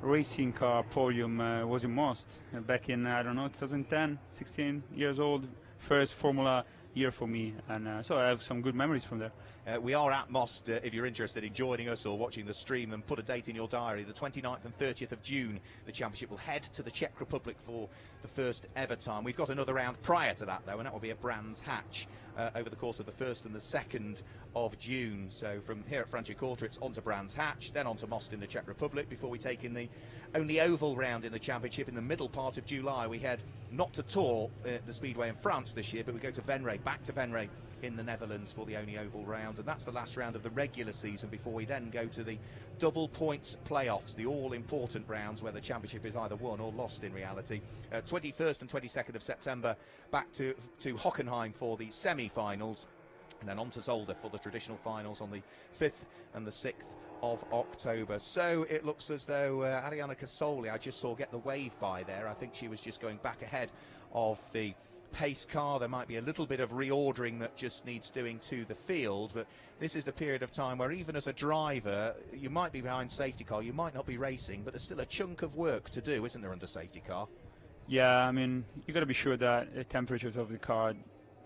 racing car podium was in Most back in, I don't know, 2010, 16 years old, first Formula year for me, and so I have some good memories from there. We are at Most, if you're interested in joining us or watching the stream, then put a date in your diary. The 29th and 30th of June, the championship will head to the Czech Republic for the first ever time. We've got another round prior to that, though, and that will be at Brands Hatch over the course of the 1st and the 2nd of June. So from here at Franciacorta, it's on to Brands Hatch, then on to Most in the Czech Republic, before we take in the only oval round in the championship in the middle part of July. We head not to Tours, the speedway in France this year, but we go to Venray, back to Venray in the Netherlands for the only oval round, and that's the last round of the regular season before we then go to the double points playoffs, the all-important rounds where the championship is either won or lost in reality. 21st and 22nd of September back to Hockenheim for the semi-finals, and then on to Zolder for the traditional finals on the 5th and the 6th of October. So it looks as though Arianna Casoli, I just saw get the wave by there. I think she was just going back ahead of the pace car. There might be a little bit of reordering that just needs doing to the field, but this is the period of time where even as a driver you might be behind safety car, you might not be racing, but there's still a chunk of work to do, isn't there, under safety car? Yeah, I mean, you got to be sure that the temperatures of the car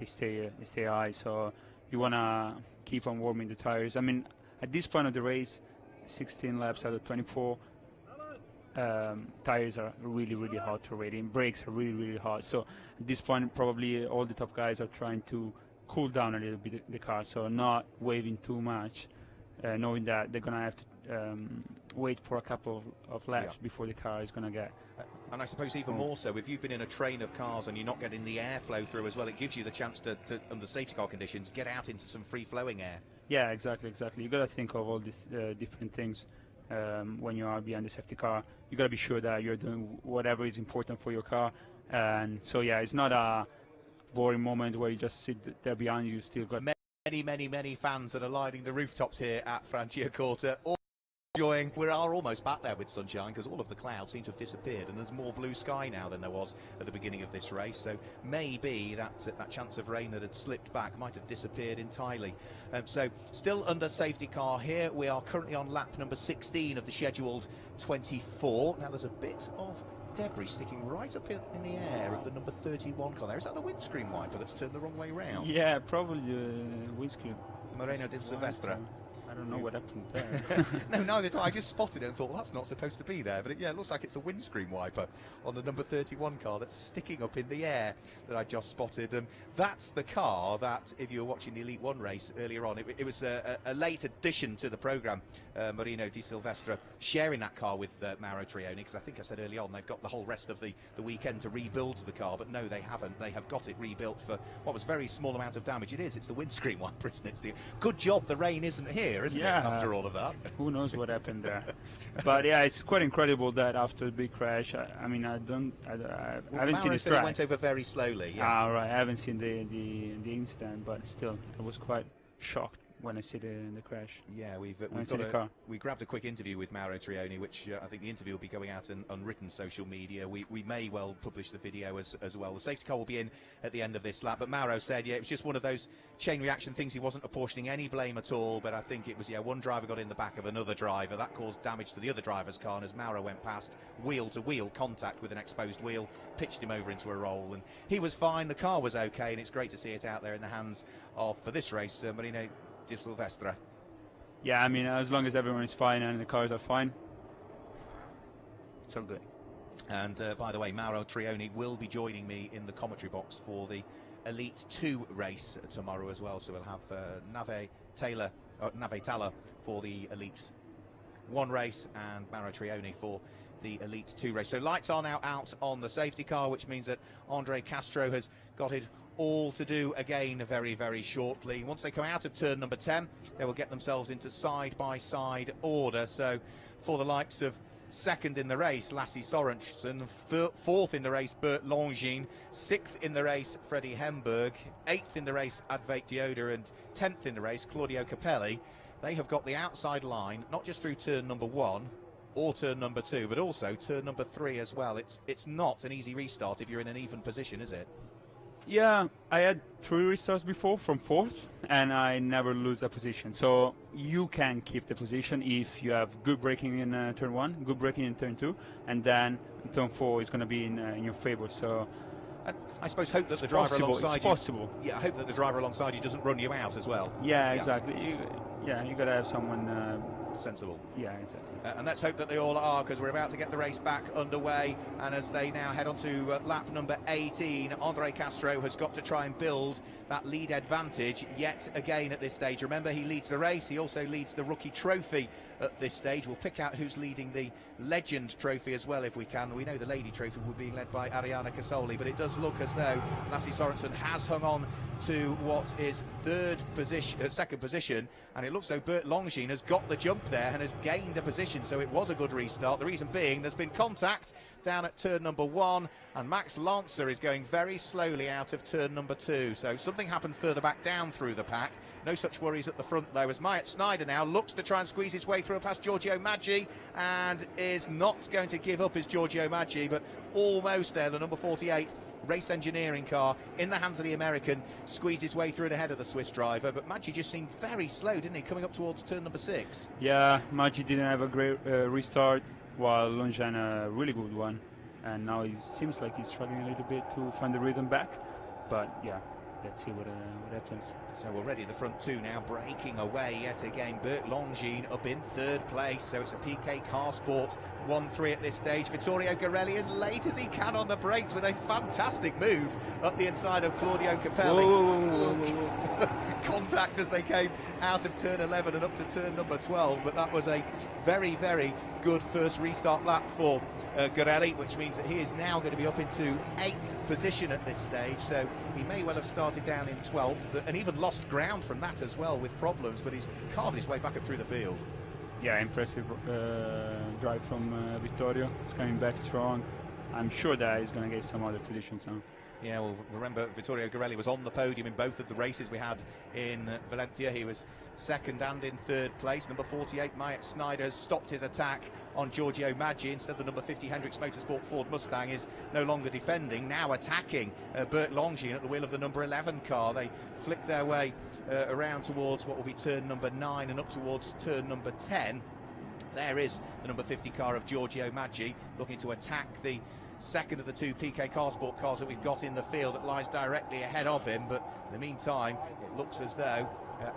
they stay high, so you want to keep on warming the tires. I mean, at this point of the race, 16 laps out of 24, tires are really, really hot already, and brakes are really, really hot. So at this point, probably all the top guys are trying to cool down a little bit the car, so not waving too much, knowing that they're going to have to wait for a couple of laps before the car is going to get. And I suppose even more so, if you've been in a train of cars and you're not getting the airflow through as well, it gives you the chance to under safety car conditions, get out into some free-flowing air. Yeah, exactly. You got to think of all these different things when you are behind the safety car. You got to be sure that you're doing whatever is important for your car. And so, yeah, it's not a boring moment where you just sit there behind you. Still got many fans that are lining the rooftops here at Franciacorta. enjoying. We are almost back there with sunshine because all of the clouds seem to have disappeared, and there's more blue sky now than there was at the beginning of this race. So maybe that chance of rain that had slipped back might have disappeared entirely. So still under safety car here. We are currently on lap number 16 of the scheduled 24. Now there's a bit of debris sticking right up in the air of the number 31 car there. Is that the windscreen wiper that's turned the wrong way round? Yeah, probably the windscreen. Moreno di Silvestre. I don't know what happened there. No, neither did I. I just spotted it and thought, well, that's not supposed to be there. But it looks like it's the windscreen wiper on the number 31 car that's sticking up in the air that I just spotted. That's the car that, if you were watching the Elite 1 race earlier on, it was a late addition to the programme. Moreno di Silvestre sharing that car with Mauro Trioni, because I think I said early on they've got the whole rest of the weekend to rebuild the car. But no, they haven't. They have got it rebuilt for what was very small amount of damage. It's the windscreen wiper, isn't it? It's the good job the rain isn't here, isn't it, after all of that? Who knows what happened there? But yeah, it's quite incredible that after the big crash, I haven't seen this track. It went over very slowly. Yeah. Ah, right. I haven't seen the incident, but still, I was quite shocked when I see the crash. Yeah, we grabbed a quick interview with Mauro Trioni, which I think the interview will be going out in unwritten social media. We may well publish the video as well. The safety car will be in at the end of this lap, but Mauro said, it was just one of those chain reaction things. He wasn't apportioning any blame at all, but I think it was, one driver got in the back of another driver. That caused damage to the other driver's car, and as Mauro went past, wheel-to-wheel contact with an exposed wheel, pitched him over into a roll, and he was fine. The car was okay, and it's great to see it out there in the hands of, for this race, Moreno di Silvestre. Yeah, I mean, as long as everyone is fine and the cars are fine, it's all good. And by the way, Mauro Trioni will be joining me in the commentary box for the Elite 2 race tomorrow as well. So we'll have Nave Talla for the Elite 1 race and Mauro Trioni for the Elite 2 race. So lights are now out on the safety car, which means that Andre Castro has got it all to do again very, very shortly. Once they come out of turn number 10, they will get themselves into side-by-side order. So for the likes of second in the race, Lassie Sorensen, fourth in the race, Bert Longines, sixth in the race, Freddie Hemberg, eighth in the race, Advait Dioda, and 10th in the race, Claudio Capelli. They have got the outside line, not just through turn number 1 or turn number 2, but also turn number 3 as well. It's not an easy restart if you're in an even position, is it? Yeah, I had 3 restarts before from 4th, and I never lose a position. So you can keep the position if you have good braking in turn 1, good braking in turn 2, and then turn 4 is going to be in your favor. So I suppose hope that the driver alongside it's possible. Yeah, I hope that the driver alongside you doesn't run you out as well. Yeah, exactly. You got to have someone sensible. Yeah, exactly. And let's hope that they all are, because we're about to get the race back underway. And as they now head on to lap number 18, Andre Castro has got to try and build that lead advantage yet again at this stage. Remember, he leads the race. He also leads the rookie trophy at this stage. We'll pick out who's leading the legend trophy as well if we can. We know the lady trophy will be led by Ariana Casoli, but it does look as though Lassie Sorensen has hung on to what is second position, and it looks though Bert Longines has got the jump there and has gained a position, so it was a good restart. The reason being there's been contact down at turn number 1, and Max Lancer is going very slowly out of turn number 2, so something happened further back down through the pack. No such worries at the front though, as Myatt Snyder now looks to try and squeeze his way through past Giorgio Maggi, and is not going to give up, is Giorgio Maggi, but almost there. The number 48 race engineering car in the hands of the American squeezed his way through it ahead of the Swiss driver, but Maggi just seemed very slow, didn't he, coming up towards turn number 6? Yeah, Maggi didn't have a great restart, while Longines a really good one, and now it seems like he's struggling a little bit to find the rhythm back, but yeah, let's see what happens. So already the front 2 now breaking away yet again. Bert Longines up in 3rd place, so it's a PK Car Sport 1-3 at this stage. Vittorio Garelli as late as he can on the brakes with a fantastic move up the inside of Claudio Capelli. Whoa. Contact as they came out of turn 11 and up to turn number 12, but that was a very, very good first restart lap for Garelli, which means that he is now going to be up into 8th position at this stage, so he may well have started down in 12th and even lost ground from that as well with problems, but he's carved his way back up through the field. Yeah, impressive drive from Vittorio. He's coming back strong. I'm sure that he's going to get some other positions now. Yeah, well, remember, Vittorio Gorelli was on the podium in both of the races we had in Valencia. He was second and in third place. Number 48, Myatt Snyder, has stopped his attack on Giorgio Maggi. Instead, the number 50 Hendricks Motorsport Ford Mustang is no longer defending, now attacking Bert Longines at the wheel of the number 11 car. They flick their way around towards what will be turn number 9 and up towards turn number 10. There is the number 50 car of Giorgio Maggi looking to attack the second of the two PK Car Sport cars that we've got in the field that lies directly ahead of him. But in the meantime, it looks as though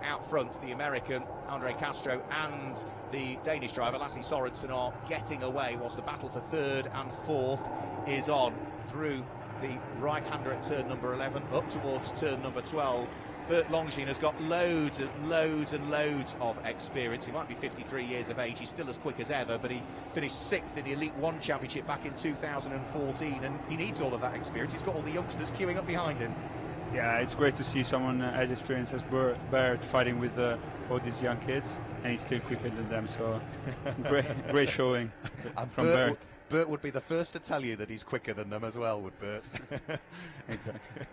out front the American Andre Castro and the Danish driver Lasse Sorensen are getting away, whilst the battle for third and fourth is on through the right-hander at turn number 11 up towards turn number 12. Bert Longines has got loads and loads and loads of experience. He might be 53 years of age, he's still as quick as ever, but he finished 6th in the Elite 1 Championship back in 2014, and he needs all of that experience. He's got all the youngsters queuing up behind him. Yeah, it's great to see someone as experienced as Bert fighting with all these young kids, and he's still quicker than them, so great showing from Bert. Bert would be the first to tell you that he's quicker than them as well, would Bert. Exactly.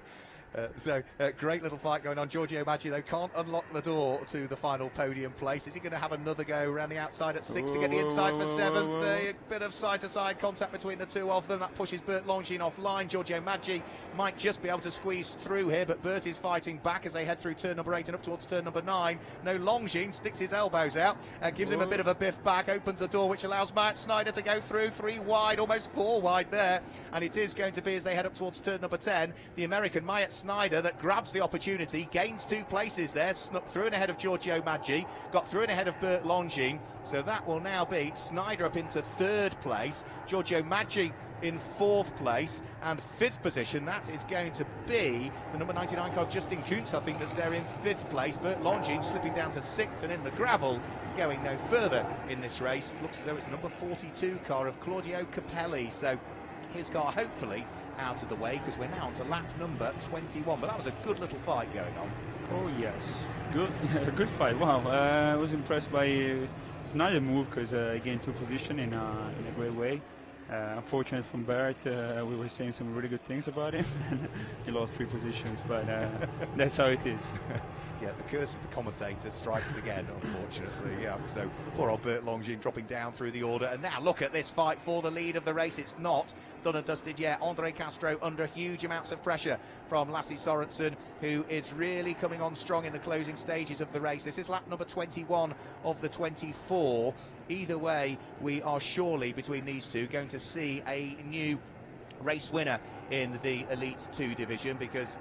Great little fight going on. Giorgio Maggi, though, can't unlock the door to the final podium place. Is he going to have another go around the outside at 6 to get the inside for 7th? A bit of side-to-side contact between the two of them. That pushes Bert Longines offline. Giorgio Maggi might just be able to squeeze through here, but Bert is fighting back as they head through turn number 8 and up towards turn number 9. No, Longines sticks his elbows out, gives him a bit of a biff back, opens the door, which allows Myatt Snyder to go through 3 wide, almost 4 wide there. And it is going to be, as they head up towards turn number 10, the American Myatt Snyder that grabs the opportunity, gains 2 places there, snuck through and ahead of Giorgio Maggi, got through and ahead of Bert Longines. So that will now be Snyder up into 3rd place, Giorgio Maggi in 4th place, and 5th position, that is going to be the number 99 car, Justin Kuntz, I think, that's there in 5th place. Bert Longines slipping down to 6th and in the gravel, going no further in this race. Looks as though it's the number 42 car of Claudio Capelli. So his car hopefully out of the way, because we're now on to lap number 21. But that was a good little fight going on. Oh yes, good fight. Wow, I was impressed by Snyder move, because he gained 2 positions in a great way. Unfortunate from Barrett, we were saying some really good things about him. He lost 3 positions, but that's how it is. Yeah, the curse of the commentator strikes again, unfortunately. Yeah, so poor old Bert Longines dropping down through the order. And now look at this fight for the lead of the race. It's not done and dusted yet. Andre Castro under huge amounts of pressure from Lasse Sorensen, who is really coming on strong in the closing stages of the race. This is lap number 21 of the 24. Either way, we are surely, between these two, going to see a new race winner in the Elite 2 division, because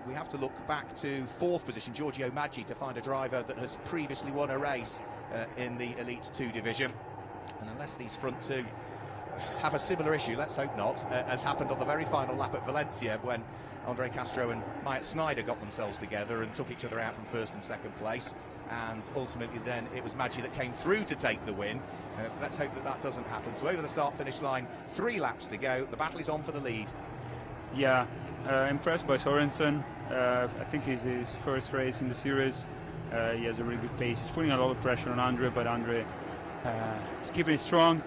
we have to look back to 4th position, Giorgio Maggi, to find a driver that has previously won a race in the Elite 2 division. And unless these front two have a similar issue, let's hope not, as happened on the very final lap at Valencia, when Andre Castro and Myatt Snyder got themselves together and took each other out from 1st and 2nd place, and ultimately then it was Maggi that came through to take the win. Let's hope that that doesn't happen. So over the start-finish line, 3 laps to go. The battle is on for the lead. Yeah, impressed by Sorensen. I think it's his first race in the series. He has a really good pace. He's putting a lot of pressure on Andre, but Andre is keeping it strong.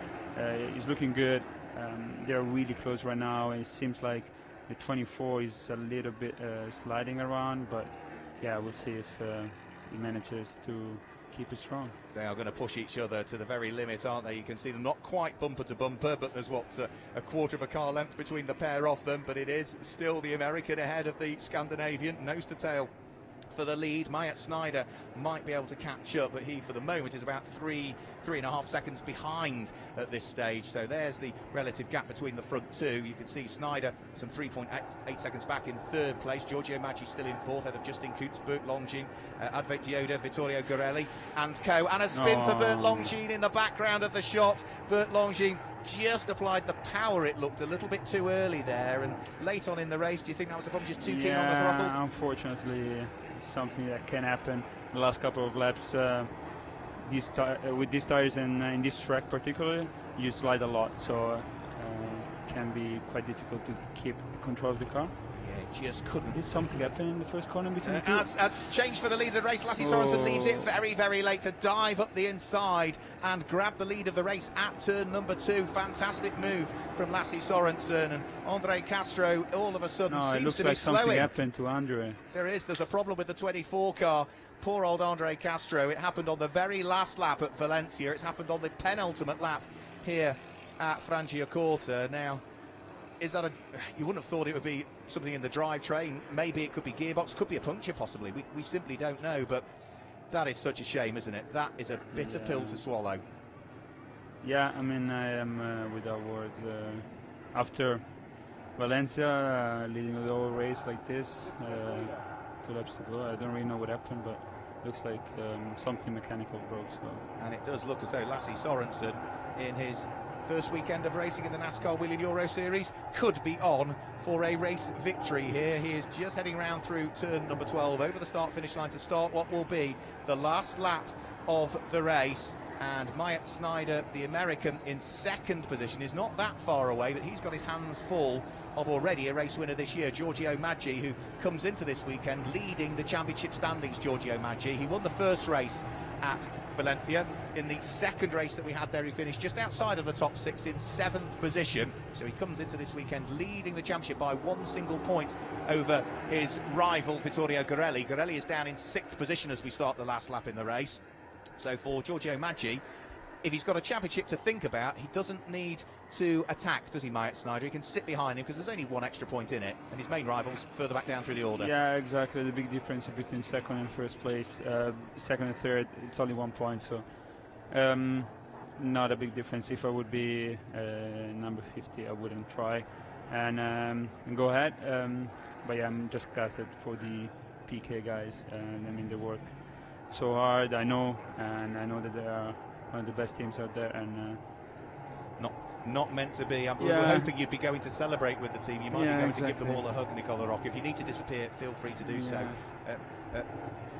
He's looking good. They're really close right now, and it seems like the 24 is a little bit sliding around, but yeah, we'll see if he manages to keep it strong. They are going to push each other to the very limit, aren't they? You can see them not quite bumper to bumper, but there's a quarter of a car length between the pair of them, but it is still the American ahead of the Scandinavian, nose to tail for the lead. Myatt Snyder might be able to catch up, but he for the moment is about 3.5 seconds behind at this stage. So there's the relative gap between the front two. You can see Snyder some 3.8 seconds back in 3rd place. Giorgio Maggi still in 4th, ahead of Justin Kuntz, Bert Longines, Advet Dioda, Vittorio Gorelli and co. And a spin for Bert Longines in the background of the shot. Bert Longines just applied the power, it looked a little bit too early there, and late on in the race. Do you think that was the problem, just too keen on the throttle? Unfortunately, something that can happen. The last couple of laps, with these tires and in this track particularly, you slide a lot, so it can be quite difficult to keep control of the car. Yeah, just couldn't. Did something happen in the first corner between the two? As change for the lead of the race, Lasse Sorensen leaves it very, very late to dive up the inside and grab the lead of the race at turn number 2. Fantastic move from Lasse Sorensen, and Andre Castro all of a sudden it seems looks to like be something slowing. happened to Andre. There's a problem with the 24 car. Poor old Andre Castro. It happened on the very last lap at Valencia. It's happened on the penultimate lap here at Franciacorta. Now, is that you wouldn't have thought it would be something in the drivetrain. Maybe it could be gearbox, could be a puncture possibly. We simply don't know, but that is such a shame, isn't it? That is a bitter pill to swallow. Yeah, I mean, I am without words. After Valencia leading the whole race like this, 2 laps to go, I don't really know what happened, but looks like something mechanical broke. So. And it does look as though Lasse Sorensen, in his first weekend of racing in the NASCAR Wheeling Euro Series, could be on for a race victory here. He is just heading round through turn number 12 over the start-finish line to start what will be the last lap of the race. And Myatt Snyder, the American, in second position, is not that far away, but he's got his hands full of already a race winner this year, Giorgio Maggi, who comes into this weekend leading the championship standings. Giorgio Maggi, he won the first race at Valencia. In the second race that we had there, he finished just outside of the top 6 in 7th position. So he comes into this weekend leading the championship by 1 single point over his rival Vittorio Gorelli. Gorelli is down in 6th position as we start the last lap in the race. So for Giorgio Maggi, if he's got a championship to think about, he doesn't need to attack, does he, Myatt Snyder? He can sit behind him because there's only 1 extra point in it, and his main rival's further back down through the order. Yeah, exactly. The big difference between second and first place, second and third, it's only 1 point, so not a big difference. If I would be number 50, I wouldn't try and go ahead. But yeah, I'm just gutted for the PK guys, and I mean, they work so hard, I know, and I know that they are one of the best teams out there, and not meant to be. We were hoping you'd be going to celebrate with the team. You might be going to give them all a hug, Nicola Rock. If you need to disappear, feel free to do so.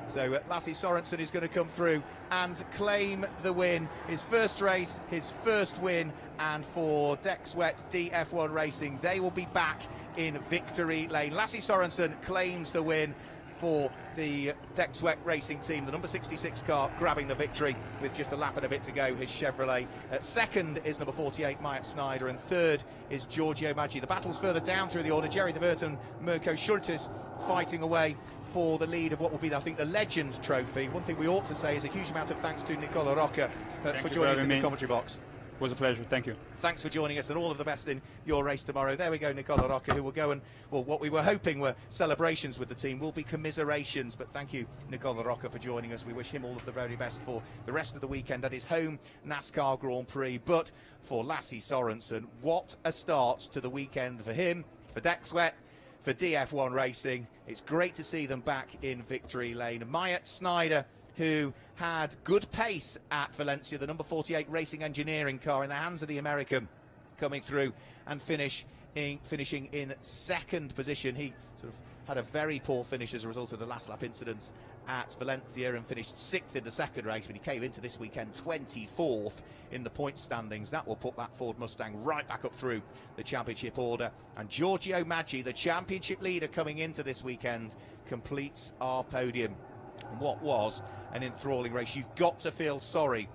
So Lasse Sorensen is going to come through and claim the win. His first race, his first win, and for Dexwet DF1 Racing, they will be back in victory lane. Lasse Sorensen claims the win for the Dexwet Racing team, the number 66 car grabbing the victory with just a lap and a bit to go, his Chevrolet. Second is number 48, Myatt Snyder, and third is Giorgio Maggi. The battle's further down through the order. Jerry de Wert and Mirko Schultes fighting away for the lead of what will be, I think, the Legends Trophy. One thing we ought to say is a huge amount of thanks to Nicola Rocca for joining us in the commentary box. It was a pleasure, thank you. Thanks for joining us, and all of the best in your race tomorrow. There we go, Nicola Rocca, who will go and, well, what we were hoping were celebrations with the team will be commiserations, but thank you, Nicola Rocca, for joining us. We wish him all of the very best for the rest of the weekend at his home NASCAR Grand Prix. But for Lasse Sorensen, what a start to the weekend for him, for Dexwet, for DF1 Racing. It's great to see them back in victory lane. Myatt Snyder, who had good pace at Valencia, the number 48 Racing Engineering car in the hands of the American, coming through and finishing in second position. He sort of had a very poor finish as a result of the last lap incident at Valencia and finished 6th in the second race, but he came into this weekend 24th in the point standings. That will put that Ford Mustang right back up through the championship order. And Giorgio Maggi, the championship leader coming into this weekend, completes our podium. And what was an enthralling race. You've got to feel sorry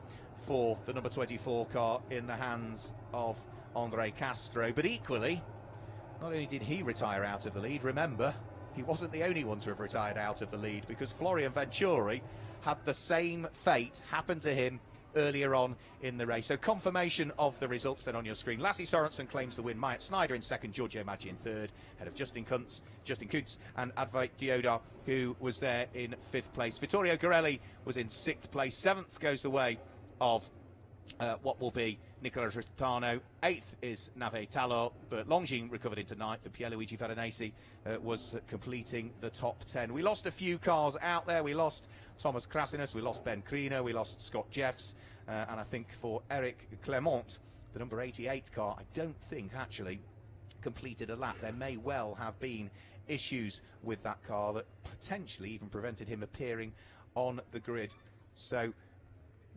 for the number 24 car in the hands of Andre Castro, but equally, not only did he retire out of the lead, remember, he wasn't the only one to have retired out of the lead, because Florian Venturi had the same fate happen to him earlier on in the race. So confirmation of the results then on your screen. Lasse Sorensen claims the win, Myatt Snyder in second, Giorgio Maggi in third, ahead of Justin Kuntz and Advait Diodar, who was there in 5th place. Vittorio Gorelli was in 6th place. 7th goes the way of what will be Nicola Ritano. 8th is Nave Talor, but Longines recovered into 9th, and Pierluigi Veronesi was completing the top 10. We lost a few cars out there. We lost Thomas Krasinas, we lost Ben Creanor, we lost Scott Jeffs, and I think for Eric Clement, the number 88 car, I don't think actually completed a lap. There may well have been issues with that car that potentially even prevented him appearing on the grid. So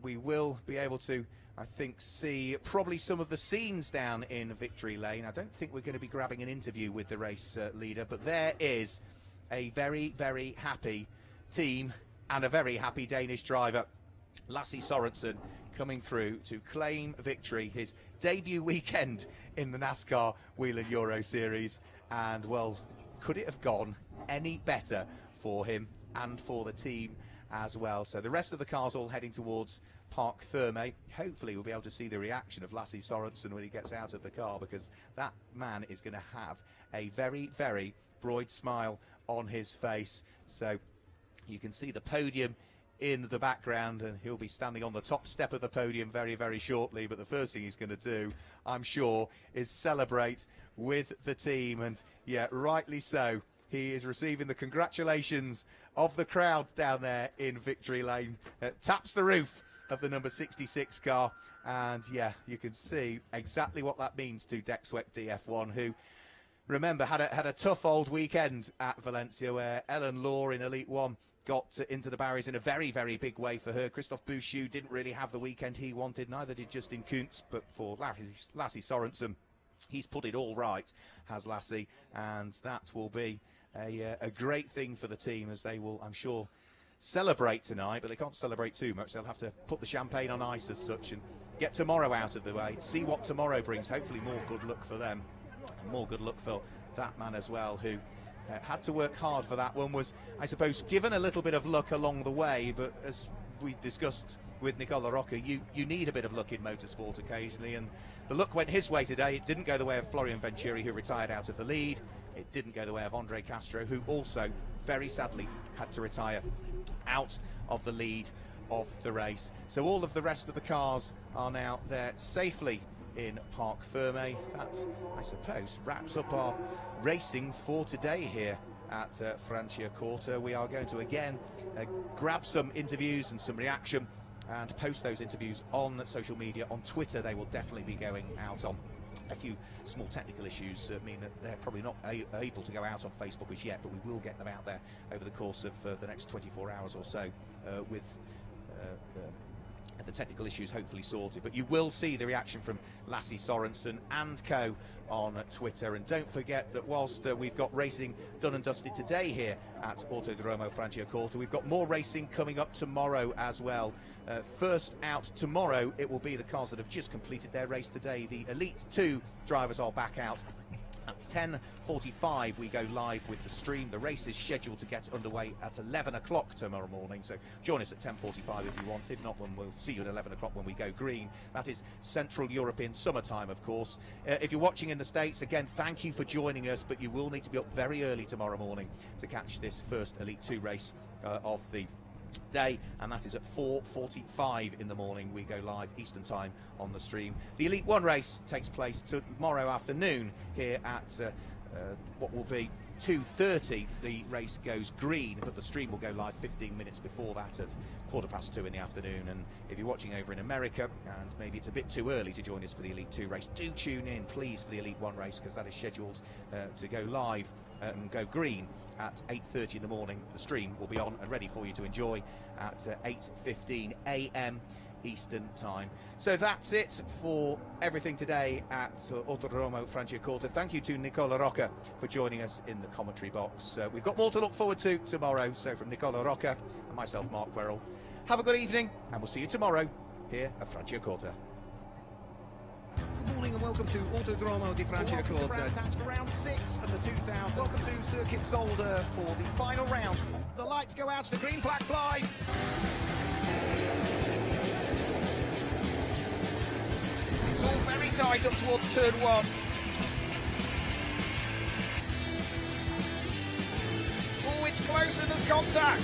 we will be able to I think, see probably some of the scenes down in Victory Lane. I don't think we're going to be grabbing an interview with the race leader, but there is a very, very happy team and a very happy Danish driver, Lasse Sorensen, coming through to claim victory, his debut weekend in the NASCAR Whelen Euro Series. And, well, could it have gone any better for him and for the team as well? So the rest of the cars all heading towards Park Ferme. Hopefully we'll be able to see the reaction of Lasse Sorensen when he gets out of the car, because that man is going to have a very, very broad smile on his face. So you can see the podium in the background, and he'll be standing on the top step of the podium very, very shortly. But the first thing he's going to do, I'm sure, is celebrate with the team. And yeah, rightly so. He is receiving the congratulations of the crowd down there in Victory Lane. Taps the roof of the number 66 car, and yeah, you can see exactly what that means to Dexwek DF1, who, remember, had a tough old weekend at Valencia, where Ellen Law in Elite 1 got into the barriers in a very, very big way for her. Christophe Bouchou didn't really have the weekend he wanted, neither did Justin Kuntz, but for Lasse Sorensen, he's put it all right, has Lasse, and that will be a great thing for the team, as they will, I'm sure, celebrate tonight, but they can't celebrate too much. They'll have to put the champagne on ice as such and get tomorrow out of the way, see what tomorrow brings. Hopefully more good luck for them, and more good luck for that man as well, who had to work hard for that one. Was, I suppose, given a little bit of luck along the way, but as we discussed with Nicola Rocca, you need a bit of luck in motorsport occasionally, and the luck went his way today. It didn't go the way of Florian Venturi, who retired out of the lead. It didn't go the way of Andre Castro, who also very sadly had to retire out of the lead of the race. So all of the rest of the cars are now there safely in Park Ferme. That, I suppose, wraps up our racing for today here at Franciacorta. We are going to again grab some interviews and some reaction and post those interviews on social media. On Twitter they will definitely be going out on. A few small technical issues mean that they're probably not able to go out on Facebook as yet, but we will get them out there over the course of the next 24 hours or so, with the technical issues hopefully sorted. But you will see the reaction from Lasse Sorensen and co on Twitter. And don't forget that whilst we've got racing done and dusted today here at Autodromo Franciacorta, we've got more racing coming up tomorrow as well. First out tomorrow, it will be the cars that have just completed their race today. The Elite 2 drivers are back out. At 10:45 we go live with the stream. The race is scheduled to get underway at 11 o'clock tomorrow morning, so join us at 10:45 if you want. If not, then we'll see you at 11 o'clock when we go green. That is Central European summertime, of course. If you're watching in the States, again, thank you for joining us, but you will need to be up very early tomorrow morning to catch this first Elite 2 race of the day, and that is at 4:45 in the morning. We go live Eastern time on the stream. The Elite 1 race takes place tomorrow afternoon here at what will be 2:30. The race goes green, but the stream will go live 15 minutes before that at 2:15 in the afternoon. And if you're watching over in America and maybe it's a bit too early to join us for the Elite 2 race, do tune in please for the Elite 1 race, because that is scheduled to go live and go green at 8:30 in the morning. The stream will be on and ready for you to enjoy at 8:15 a.m. Eastern time. So that's it for everything today at Autodromo Franciacorta. Thank you to Nicola Rocca for joining us in the commentary box. We've got more to look forward to tomorrow. So from Nicola Rocca and myself, Mark Querrell, have a good evening, and we'll see you tomorrow here at Franciacorta. Good morning and welcome to Autodromo di Franciacorta. For round 6 of the 2000. Welcome to Circuit Zolder for the final round. The lights go out, the green flag flies. It's all very tight up towards turn 1. Oh, it's close and there's contact.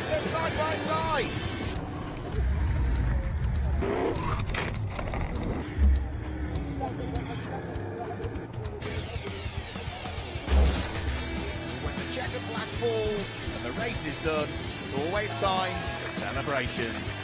They're side by side. When the checker flag falls and the race is done, it's always time for celebrations.